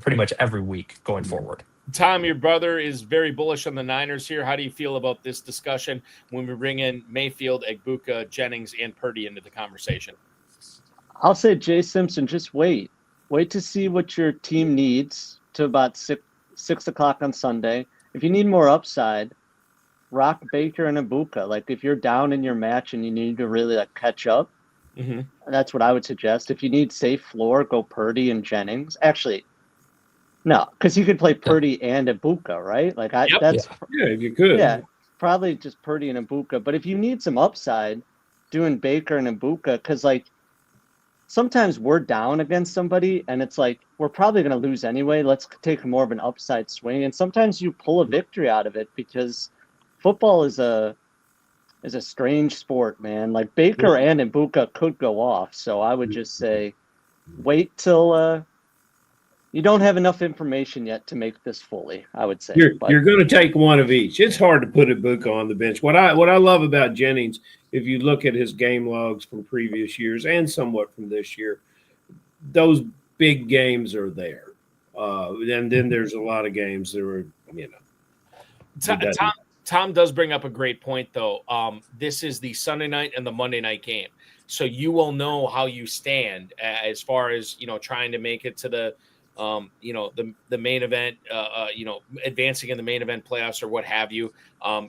Speaker 6: pretty much every week going forward.
Speaker 1: Tom, your brother is very bullish on the Niners here. How do you feel about this discussion when we bring in Mayfield, Egbuka, Jennings, and Purdy into the conversation?
Speaker 5: I'll say Jay Simpson, just wait. Wait to see what your team needs to about 6 o'clock on Sunday. If you need more upside, rock Baker and Egbuka. Like if you're down in your match and you need to really catch up, that's what I would suggest. If you need safe floor, go Purdy and Jennings. Actually, no, because you could play Purdy and Egbuka, right?
Speaker 4: If you could.
Speaker 5: Yeah, probably just Purdy and Egbuka. But if you need some upside, doing Baker and Egbuka, because sometimes we're down against somebody and it's we're probably going to lose anyway. Let's take more of an upside swing. And sometimes you pull a victory out of it because football is a strange sport, man. Baker and Egbuka could go off. So I would just say wait till you don't have enough information yet to make this fully, I would say.
Speaker 4: You're going to take one of each. It's hard to put Egbuka on the bench. What I love about Jennings, if you look at his game logs from previous years and somewhat from this year, those big games are there. And then there's a lot of games that were,
Speaker 1: Tom does bring up a great point, though. This is the Sunday night and the Monday night game. So you will know how you stand as far as, trying to make it to the main event, advancing in the main event playoffs or what have you.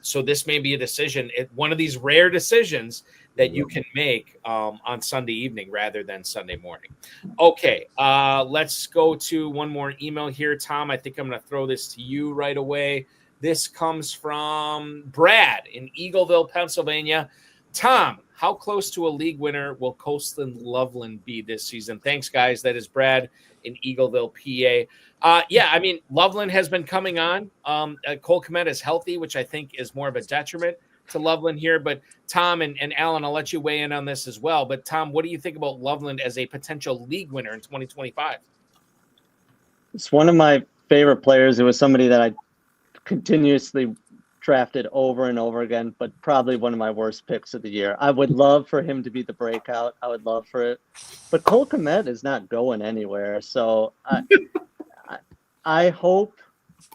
Speaker 1: So this may be a decision, one of these rare decisions that you can make on Sunday evening rather than Sunday morning. Okay, let's go to one more email here. Tom, I think I'm going to throw this to you right away. This comes from Brad in Eagleville, Pennsylvania. Tom, how close to a league winner will Coastal Loveland be this season? Thanks, guys. That is Brad in Eagleville, PA. Loveland has been coming on. Cole Kmet is healthy, which I think is more of a detriment to Loveland here. But Tom and Alan, I'll let you weigh in on this as well. But Tom, what do you think about Loveland as a potential league winner in 2025?
Speaker 5: It's one of my favorite players. It was somebody that I continuously drafted over and over again, but probably one of my worst picks of the year. I would love for him to be the breakout. I would love for it. But Cole Kmet is not going anywhere. So I hope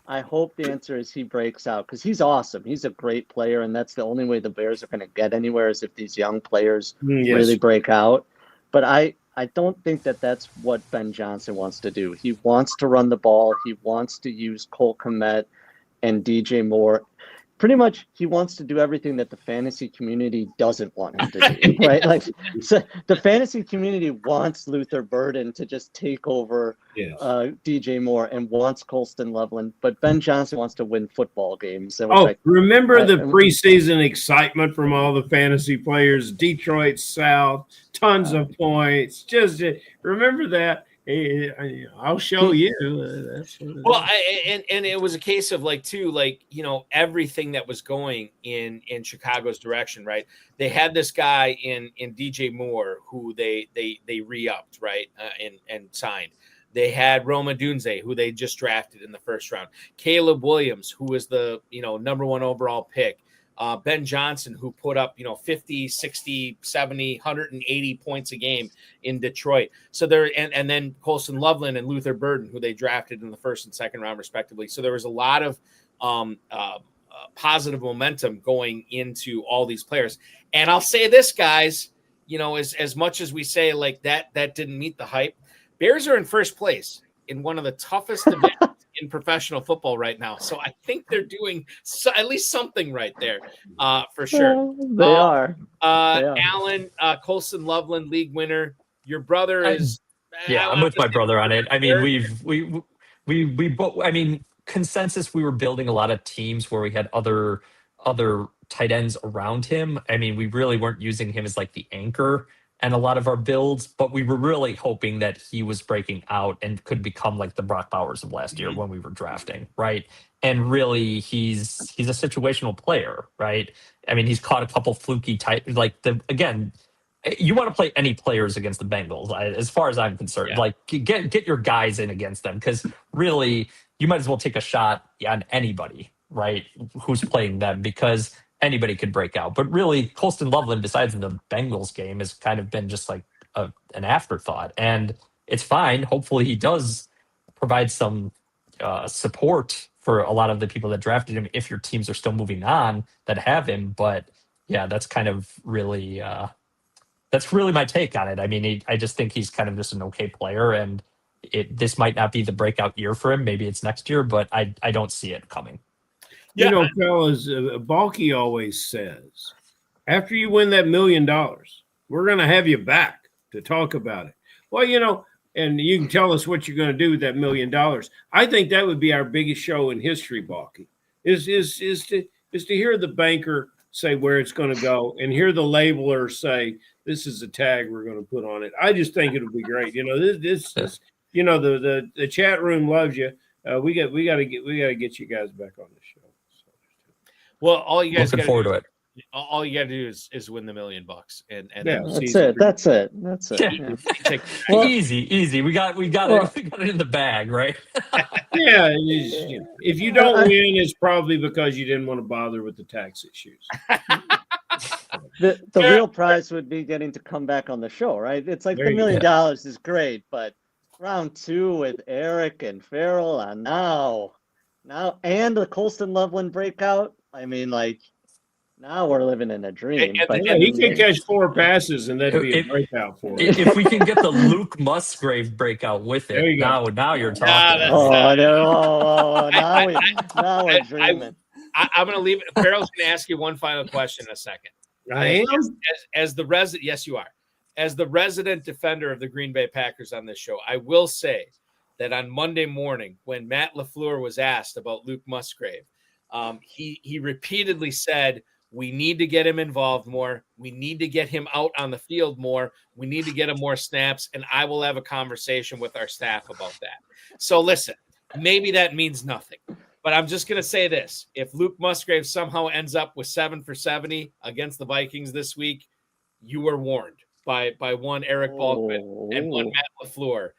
Speaker 5: I hope the answer is he breaks out because he's awesome. He's a great player, and that's the only way the Bears are going to get anywhere is if these young players really break out. But I don't think that that's what Ben Johnson wants to do. He wants to run the ball. He wants to use Cole Kmet and DJ Moore. Pretty much, he wants to do everything that the fantasy community doesn't want him to do, right? Like, so the fantasy community wants Luther Burden to just take over DJ Moore and wants Colston Loveland, but Ben Johnson wants to win football games. And
Speaker 4: remember the preseason excitement from all the fantasy players, Detroit South, tons of points. Just remember that. I'll show you.
Speaker 1: Well, and it was a case of everything that was going in Chicago's direction, right? They had this guy in DJ Moore who they re-upped, right, and signed. They had Roma Dunze, who they just drafted in the first round. Caleb Williams, who was the number 1 overall pick. Ben Johnson, who put up, 50, 60, 70, 180 points a game in Detroit. So and then Colston Loveland and Luther Burden, who they drafted in the first and second round, respectively. So there was a lot of positive momentum going into all these players. And I'll say this, guys, as much as we say that didn't meet the hype, Bears are in first place in one of the toughest events in professional football right now. So I think they're doing at least something right there for sure.
Speaker 5: They are.
Speaker 1: Alan, Colston Loveland, league winner. Your brother is.
Speaker 6: I'm with my brother on it. I mean, we both, I mean, consensus, we were building a lot of teams where we had other tight ends around him. I mean, we really weren't using him as like the anchor and a lot of our builds, but we were really hoping that he was breaking out and could become like the Brock Bowers of last year when we were drafting, right? And really, he's a situational player, right? I mean, he's caught a couple fluky again, you want to play any players against the Bengals, as far as I'm concerned. Like, get your guys in against them, because really, you might as well take a shot on anybody, right, who's playing them, because anybody could break out. But really, Colston Loveland, besides in the Bengals game, has kind of been just like an afterthought. And it's fine. Hopefully he does provide some support for a lot of the people that drafted him, if your teams are still moving on that have him. But yeah, that's kind of really that's really my take on it. I mean, I just think he's kind of just an okay player, and this might not be the breakout year for him. Maybe it's next year, but I don't see it coming.
Speaker 4: Yeah. Fellas, Balky always says, after you win that $1 million, we're going to have you back to talk about it. Well, and you can tell us what you're going to do with that $1 million. I think that would be our biggest show in history, Balky, is to hear the banker say where it's going to go and hear the labeler say, this is a tag we're going to put on it. I just think it'll be great. This the chat room loves you. We got to get you guys back on the show.
Speaker 1: Well, all you guys
Speaker 6: looking forward to it.
Speaker 1: All you got to do is win the $1 million, and
Speaker 5: that's it.
Speaker 6: Yeah. Easy. We got it in the bag, right?
Speaker 4: Yeah. If you don't win, it's probably because you didn't want to bother with the tax issues.
Speaker 5: The real prize would be getting to come back on the show, right? It's like the $1 million is great, but round 2 with Eric and Ferrell, and now and the Colston Loveland breakout. I mean, now we're living in a dream.
Speaker 4: He can catch 4 passes, and that'd be a breakout for him.
Speaker 6: If we can get the Luke Musgrave breakout with it, now you're talking.
Speaker 5: Now we're dreaming.
Speaker 1: I'm going to leave it. Ferrell's going to ask you one final question in a second.
Speaker 4: I am?
Speaker 1: As the resident, yes, you are. As the resident defender of the Green Bay Packers on this show, I will say that on Monday morning, when Matt LaFleur was asked about Luke Musgrave, he repeatedly said, we need to get him involved more. We need to get him out on the field more. We need to get him more snaps, and I will have a conversation with our staff about that. So listen, maybe that means nothing, but I'm just going to say this. If Luke Musgrave somehow ends up with 7 for 70 against the Vikings this week, you were warned by one Eric Balkman and one Matt LaFleur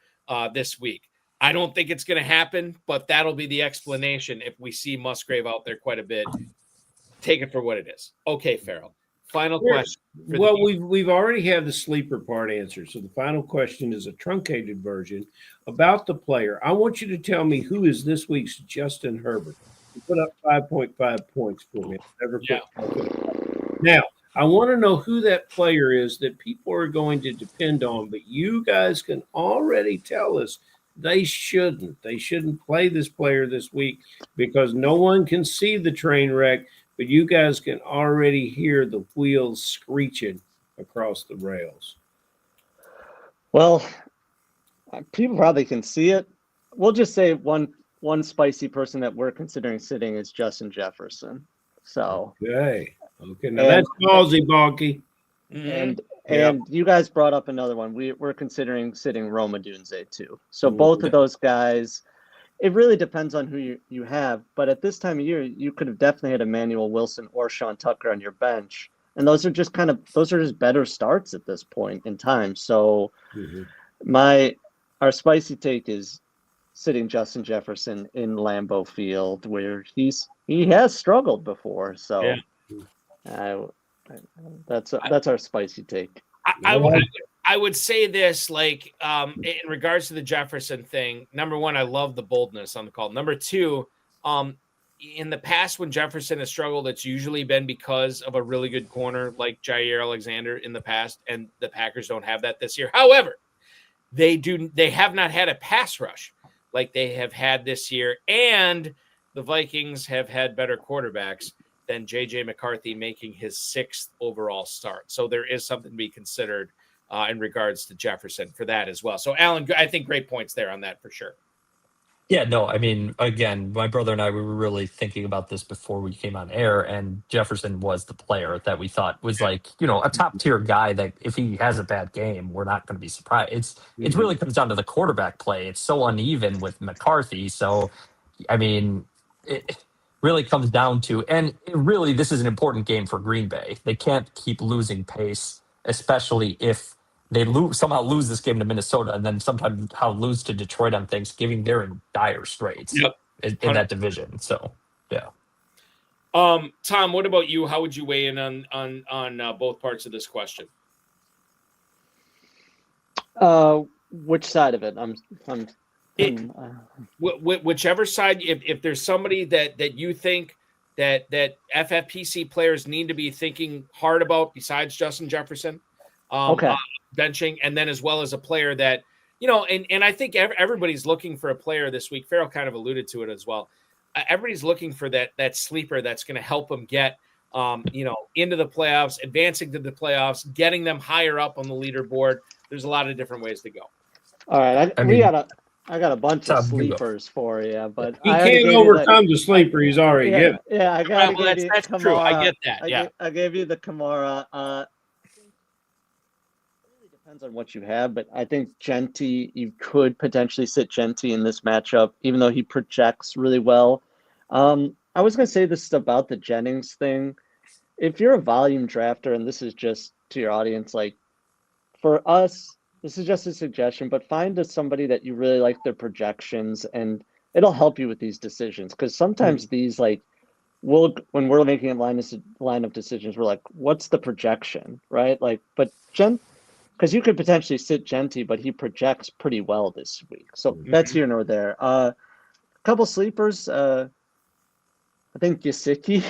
Speaker 1: this week. I don't think it's going to happen, but that'll be the explanation if we see Musgrave out there quite a bit. Take it for what it is. Okay, Ferrell. final question.
Speaker 4: Well, we've already had the sleeper part answered. So the final question is a truncated version about the player. I want you to tell me who is this week's Justin Herbert. He put up 5.5 points for me. Now, I want to know who that player is that people are going to depend on, but you guys can already tell us they shouldn't. They shouldn't play this player this week because no one can see the train wreck, but you guys can already hear the wheels screeching across the rails.
Speaker 5: Well, people probably can see it. We'll just say one spicy person that we're considering sitting is Justin Jefferson. So
Speaker 4: okay, now that's ballsy, Bonky.
Speaker 5: And you guys brought up another one. We're considering sitting Roma Dunze too. So both of those guys, it really depends on who you have. But at this time of year, you could have definitely had Emmanuel Wilson or Sean Tucker on your bench. And those are just better starts at this point in time. So our spicy take is sitting Justin Jefferson in Lambeau Field, where he has struggled before. So that's our spicy take.
Speaker 1: I would say this, like, in regards to the Jefferson thing. Number one, I love the boldness on the call. Number two, in the past when Jefferson has struggled, it's usually been because of a really good corner like Jair Alexander in the past, and the Packers don't have that this year. However, they have not had a pass rush like they have had this year, and the Vikings have had better quarterbacks than J.J. McCarthy making his 6th overall start. So there is something to be considered in regards to Jefferson for that as well. So, Alan, I think great points there on that for sure.
Speaker 6: Yeah, no, I mean, again, my brother and I, we were really thinking about this before we came on air, and Jefferson was the player that we thought was like, a top tier guy that if he has a bad game, we're not going to be surprised. It really comes down to the quarterback play. It's so uneven with McCarthy. So, I mean, it really comes down to, and this is an important game for Green Bay. They can't keep losing pace, especially if they somehow lose this game to Minnesota and then somehow lose to Detroit on Thanksgiving. They're in dire straits in that division. So, yeah.
Speaker 1: Tom, what about you? How would you weigh in on both parts of this question?
Speaker 5: Which side of it?
Speaker 1: Whichever side. If there's somebody that you think that FFPC players need to be thinking hard about besides Justin Jefferson, benching, and then as well as a player that, and I think everybody's looking for a player this week. Ferrell kind of alluded to it as well. Everybody's looking for that sleeper that's going to help them get, into the playoffs, advancing to the playoffs, getting them higher up on the leaderboard. There's a lot of different ways to go.
Speaker 5: All right. I got a bunch of sleepers for you, but
Speaker 4: he can't overcome the sleeper he's already given.
Speaker 5: Yeah, I got to
Speaker 1: that's true. I get that. Yeah,
Speaker 5: I gave you the Kamara. Depends on what you have, but I think Genty, you could potentially sit Genty in this matchup, even though he projects really well. I was going to say this about the Jennings thing. If you're a volume drafter, and this is just to your audience, like for us, this is just a suggestion, but find somebody that you really like their projections, and it'll help you with these decisions. Because sometimes these, like, when we're making a line of decisions, we're like, what's the projection, right? Like, but because you could potentially sit Genty, but he projects pretty well this week. So that's here nor there. A couple sleepers. I think Gesicki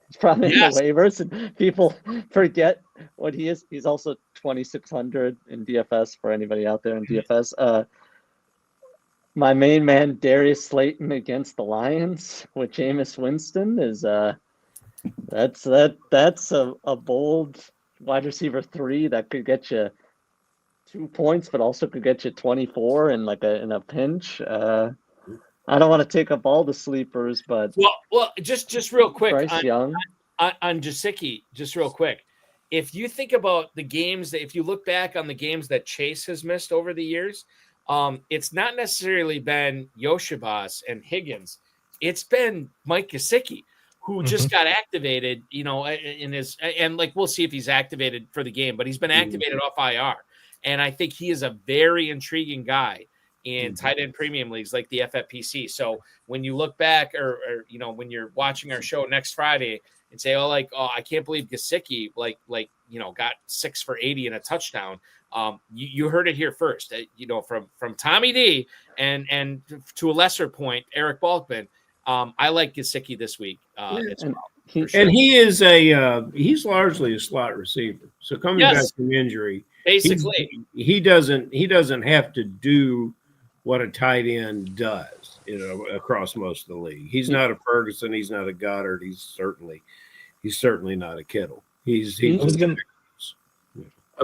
Speaker 5: is probably in the waivers, and people forget what he is. He's also 2,600 in DFS for anybody out there in DFS. My main man, Darius Slayton against the Lions with Jameis Winston is that's a bold wide receiver 3 that could get you 2 points, but also could get you 24 in a pinch. I don't want to take up all the sleepers, but
Speaker 1: well, just real quick,
Speaker 5: Bryce Young
Speaker 1: on Gesicki, just real quick. If you think about the games if you look back on the games that Chase has missed over the years, it's not necessarily been Yoshibas and Higgins. It's been Mike Gesicki, who just got activated, in his, and like, we'll see if he's activated for the game, but he's been activated off IR. And I think he is a very intriguing guy in tight end premium leagues like the FFPC. So when you look back or when you're watching our show next Friday and say, oh, I can't believe Gesicki got 6 for 80 and a touchdown. You heard it here first, from Tommy D and to a lesser point, Eric Balkman. I like Gesicki this week as well.
Speaker 4: And he is he's largely a slot receiver. So coming back from injury,
Speaker 1: basically
Speaker 4: he doesn't have to do what a tight end does, across most of the league. He's not a Ferguson, he's not a Goddard, he's certainly not a Kittle.
Speaker 6: I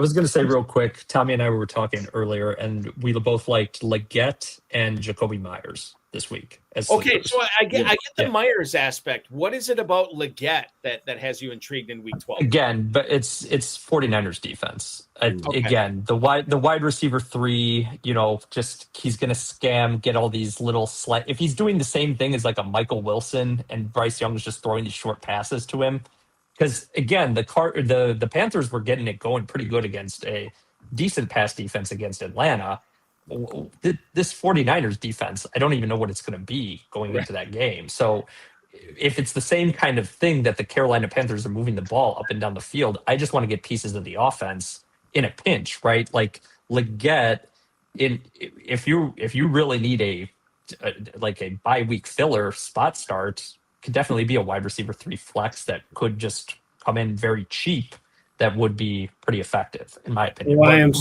Speaker 6: was going to say real quick, Tommy and I were talking earlier, and we both liked Leggett and Jacoby Myers this week.
Speaker 1: Okay, so I get the Myers aspect. What is it about Leggett that has you intrigued in week 12?
Speaker 6: Again, but it's 49ers defense. Again, the wide receiver 3, just he's going to scam, get all these little if he's doing the same thing as like a Michael Wilson and Bryce Young is just throwing these short passes to him. Because again, the Panthers were getting it going pretty good against a decent pass defense against Atlanta. This 49ers defense, I don't even know what it's going to be going into that game. So if it's the same kind of thing that the Carolina Panthers are moving the ball up and down the field, I just want to get pieces of the offense in a pinch, right? Like Leggett, if you really need a bye week filler spot start, could definitely be a wide receiver 3 flex that could just come in very cheap. That would be pretty effective, in my opinion.
Speaker 4: Well, I'm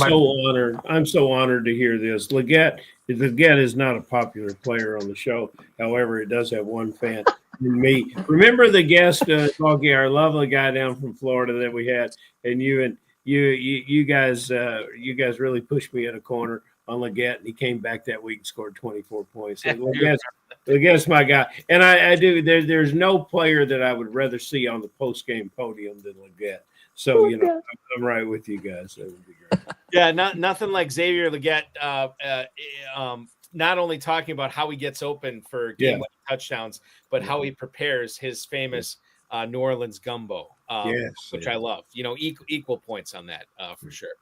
Speaker 4: so honored to hear this. Leggett is not a popular player on the show. However, it does have one fan in me. Remember the guest, our lovely guy down from Florida that we had, and you guys really pushed me in a corner on Leggett, and he came back that week and scored 24 points. So Leggett's my guy. And I do. There's no player that I would rather see on the post-game podium than Leggett. So, I'm right with you guys. That would be great.
Speaker 1: Yeah, nothing like Xavier Leggett not only talking about how he gets open for game-winning touchdowns, but how he prepares his famous New Orleans gumbo, which I love. Equal points on that for sure.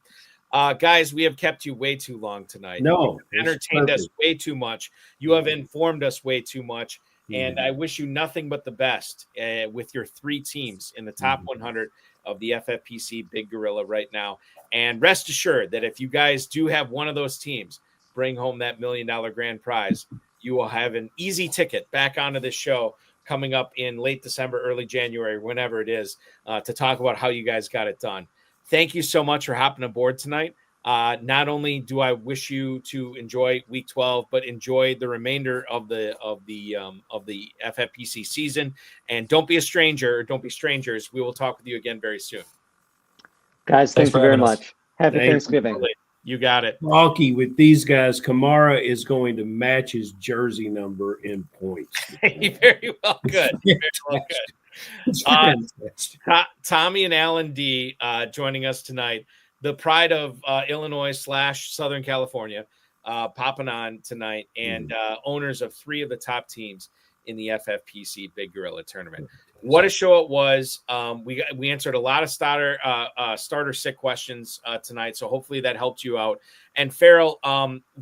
Speaker 1: Guys, we have kept you way too long tonight.
Speaker 4: No,
Speaker 1: you entertained us way too much. You have informed us way too much. And I wish you nothing but the best with your 3 teams in the top 100 of the FFPC Big Gorilla right now. And rest assured that if you guys do have one of those teams bring home that $1 million grand prize, you will have an easy ticket back onto this show coming up in late December, early January, whenever it is, to talk about how you guys got it done. Thank you so much for hopping aboard tonight. Not only do I wish you to enjoy week 12, but enjoy the remainder of the FFPC season. And don't be a stranger, or don't be strangers. We will talk with you again very soon.
Speaker 5: Guys, thank you very much. Happy Thanksgiving.
Speaker 1: You got it.
Speaker 4: Rocky, with these guys, Kamara is going to match his jersey number in points.
Speaker 1: Very well good. Very well good. Tommy and Alan Dee joining us tonight. The pride of Illinois / Southern California, popping on tonight, and owners of 3 of the top teams in the FFPC Big Gorilla Tournament. What a show it was! We answered a lot of starter sick questions tonight, so hopefully that helped you out. And Ferrell,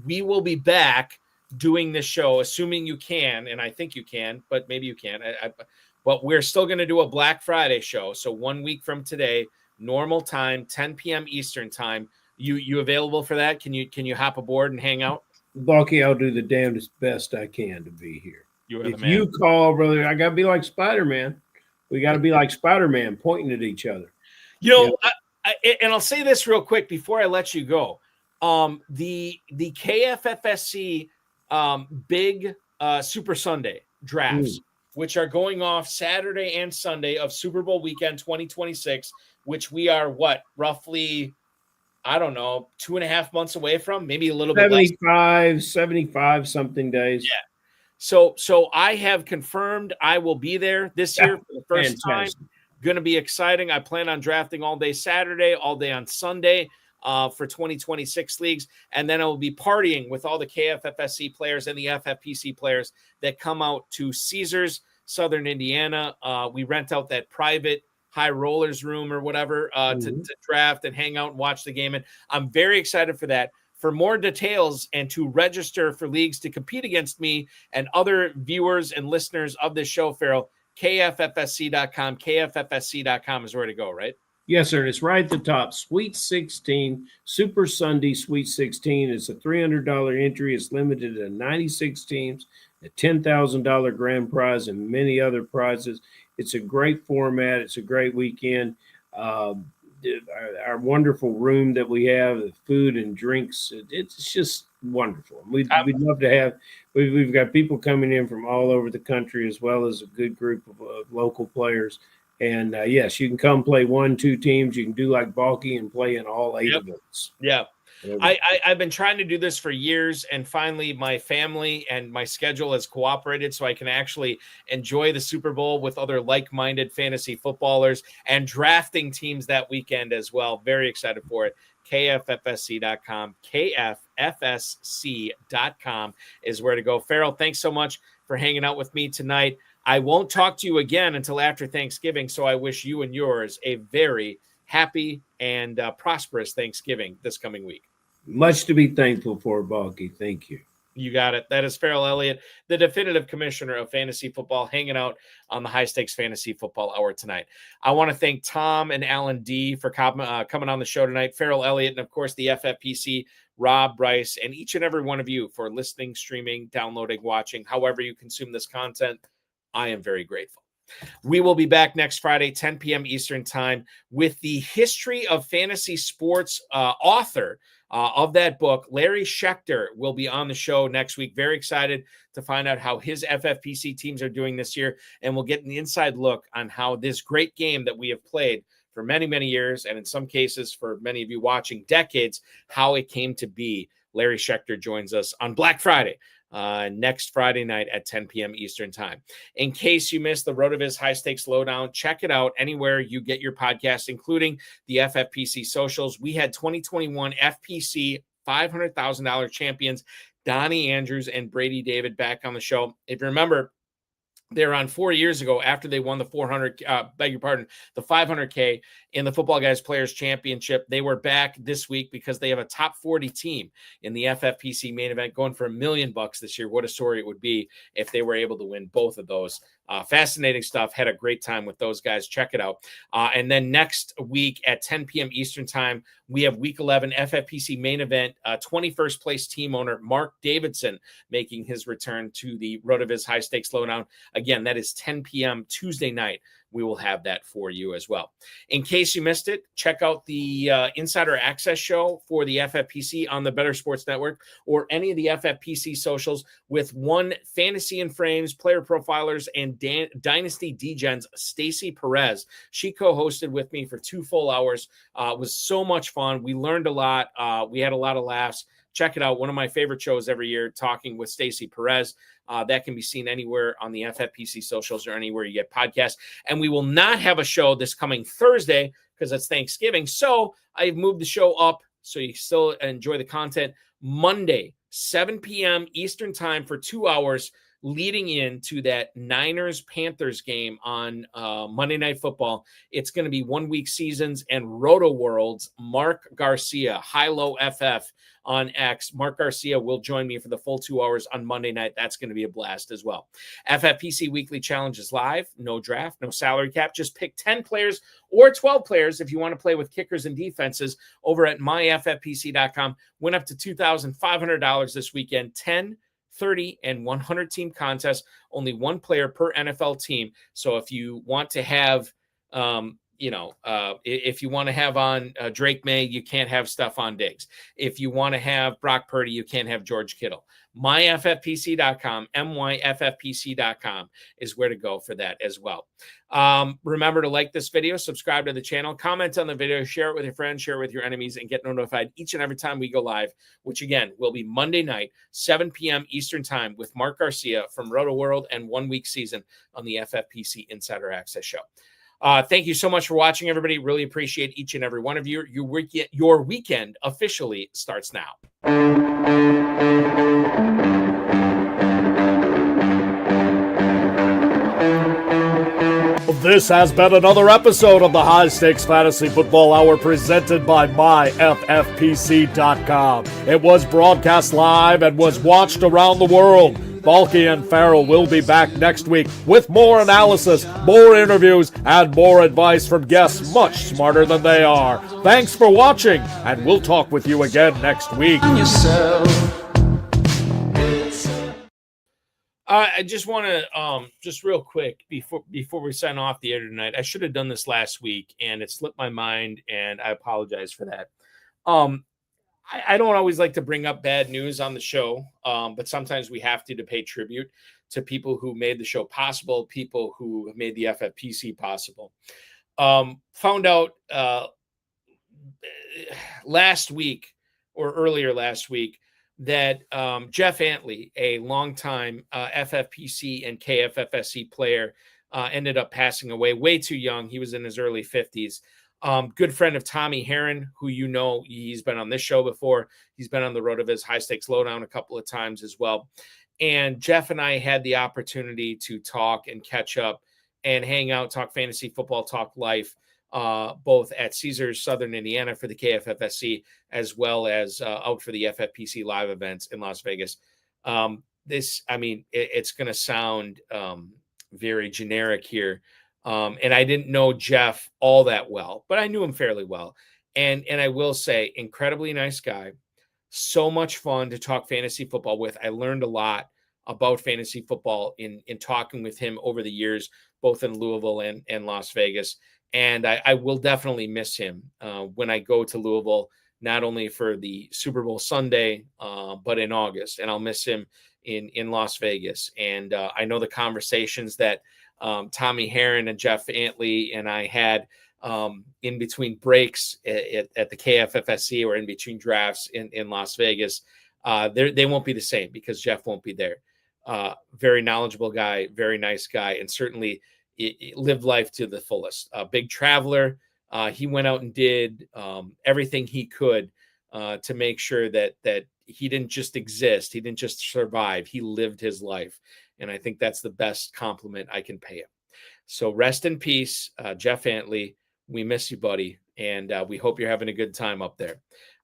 Speaker 1: we will be back doing this show, assuming you can, and I think you can, but maybe you can't. But we're still going to do a Black Friday show, so 1 week from today. Normal time, 10 p.m. Eastern time. You available for that? Can you hop aboard and hang out?
Speaker 4: Bucky, I'll do the damnedest best I can to be here.
Speaker 1: If
Speaker 4: you call, brother, I gotta be like Spider-Man. We got to be like Spider-Man, pointing at each other.
Speaker 1: And I'll say this real quick before I let you go. The KFFSC Big Super Sunday drafts, which are going off Saturday and Sunday of Super Bowl weekend 2026, which we are roughly, I don't know, 2.5 months away from, maybe a little bit less.
Speaker 4: 75 something days.
Speaker 1: Yeah. So I have confirmed I will be there this year for the first time. Going to be exciting. I plan on drafting all day Saturday, all day on Sunday for 2026 leagues. And then I will be partying with all the KFFSC players and the FFPC players that come out to Caesars, Southern Indiana. We rent out that private high rollers room or whatever to draft and hang out and watch the game. And I'm very excited for that. For more details and to register for leagues to compete against me and other viewers and listeners of this show, Ferrell, KFFSC.com. KFFSC.com is where to go, right?
Speaker 4: Yes, sir. And it's right at the top. Sweet 16, Super Sunday Sweet 16. It's a $300 entry. It's limited to 96 teams, a $10,000 grand prize, and many other prizes. It's a great format. It's a great weekend. Our wonderful room that we have, the food and drinks, it's just wonderful. We'd love to have. We've got people coming in from all over the country, as well as a good group of local players. And yes, you can come play 1-2 teams. You can do like Balky and play in all 8 events.
Speaker 1: Yeah. I've been trying to do this for years, and finally my family and my schedule has cooperated so I can actually enjoy the Super Bowl with other like-minded fantasy footballers and drafting teams that weekend as well. Very excited for it. KFFSC.com. KFFSC.com is where to go. Ferrell, thanks so much for hanging out with me tonight. I won't talk to you again until after Thanksgiving, so I wish you and yours a very happy and prosperous Thanksgiving this coming week.
Speaker 4: Much to be thankful for, Balky. Thank you.
Speaker 1: You got it. That is Ferrell Elliott, the definitive commissioner of fantasy football, hanging out on the High Stakes Fantasy Football Hour tonight. I want to thank Tom and Alan Dee for coming on the show tonight, Ferrell Elliott, and of course the FFPC, Rob, Bryce, and each and every one of you for listening, streaming, downloading, watching, however you consume this content. I am very grateful. We will be back next Friday, 10 p.m. Eastern time, with the history of fantasy sports author of that book, Larry Schechter, will be on the show next week. Very excited to find out how his FFPC teams are doing this year, and we'll get an inside look on how this great game that we have played for many, many years, and in some cases for many of you watching decades, how it came to be. Larry Schechter joins us on Black Friday. Next Friday night at 10 p.m. Eastern time. In case you missed the RotoViz High Stakes Lowdown, check it out anywhere you get your podcast, including the FFPC socials. We had 2021 FPC $500,000 champions Donnie Andrews and Brady David back on the show. If you remember, they're on 4 years ago after they won the the 500K in the Football Guys Players Championship. They were back this week because they have a top 40 team in the FFPC main event going for $1 million this year. What a story it would be if they were able to win both of those. Fascinating stuff. Had a great time with those guys. Check it out. And then next week at 10 p.m. Eastern time, we have week 11 FFPC main event, 21st place team owner Mark Davidson making his return to the RotoViz High Stakes Lowdown. Again, that is 10 p.m. Tuesday night. We will have that for you as well. In case you missed it, check out the Insider Access show for the FFPC on the Better Sports Network or any of the FFPC socials with one Fantasy and Frames, Player Profilers, and Dynasty Degens, Stacy Perez. She co-hosted with me for 2 full hours. It was so much fun. We learned a lot. We had a lot of laughs. Check it out. One of my favorite shows every year, talking with Stacy Perez. That can be seen anywhere on the FFPC socials or anywhere you get podcasts. And we will not have a show this coming Thursday because it's Thanksgiving. So I've moved the show up so you still enjoy the content. Monday, 7 p.m. Eastern time for 2 hours leading into that Niners-Panthers game on Monday Night Football. It's going to be 1 week seasons and Roto World's Mark Garcia, High-Low FF on X. Mark Garcia will join me for the full 2 hours on Monday night. That's going to be a blast as well. FFPC Weekly Challenge is live. No draft, no salary cap. Just pick 10 players or 12 players if you want to play with kickers and defenses over at myffpc.com. Win up to $2,500 this weekend. 10, 30, and 100 team contests. Only one player per NFL team. So if you want to have if you want to have on Drake May, you can't have Stephon Diggs. If you want to have Brock Purdy, you can't have George Kittle. MyFFPC.com, MyFFPC.com is where to go for that as well. Remember to like this video, subscribe to the channel, comment on the video, share it with your friends, share it with your enemies, and get notified each and every time we go live, which again will be Monday night, 7 p.m. Eastern time with Mark Garcia from Roto World and 1 week season on the FFPC Insider Access Show. Thank you so much for watching, everybody. Really appreciate each and every one of you. Your weekend officially starts now.
Speaker 3: This has been another episode of the High Stakes Fantasy Football Hour presented by myffpc.com. It was broadcast live and was watched around the world. Balky and Ferrell will be back next week with more analysis, more interviews, and more advice from guests much smarter than they are. Thanks for watching, and we'll talk with you again next week.
Speaker 1: I just want to, just real quick, before we sign off the air tonight, I should have done this last week, and it slipped my mind, and I apologize for that. I don't always like to bring up bad news on the show, but sometimes we have to pay tribute to people who made the show possible, people who made the FFPC possible. Found out last week or earlier last week that Jeff Antley, a longtime FFPC and KFFSC player, ended up passing away way too young. He was in his early 50s. Good friend of Tommy Herron, who you know, he's been on this show before. He's been on the road of his high stakes lowdown a couple of times as well. And Jeff and I had the opportunity to talk and catch up and hang out, talk fantasy football, talk life, both at Caesars Southern Indiana for the KFFSC, as well as out for the FFPC live events in Las Vegas. It's going to sound very generic here. And I didn't know Jeff all that well, but I knew him fairly well. And I will say, incredibly nice guy, so much fun to talk fantasy football with. I learned a lot about fantasy football in talking with him over the years, both in Louisville and Las Vegas. And I will definitely miss him when I go to Louisville, not only for the Super Bowl Sunday, but in August. And I'll miss him in Las Vegas. And I know the conversations that Tommy Herron and Jeff Antley and I had in between breaks at the KFFSC or in between drafts in Las Vegas, they won't be the same because Jeff won't be there. Very knowledgeable guy, very nice guy, and certainly lived life to the fullest. Big traveler. He went out and did everything he could to make sure that he didn't just exist. He didn't just survive. He lived his life. And I think that's the best compliment I can pay him. So rest in peace, Jeff Antley. We miss you, buddy. And we hope you're having a good time up there.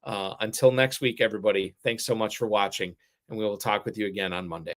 Speaker 1: Until next week, everybody, thanks so much for watching. And we will talk with you again on Monday.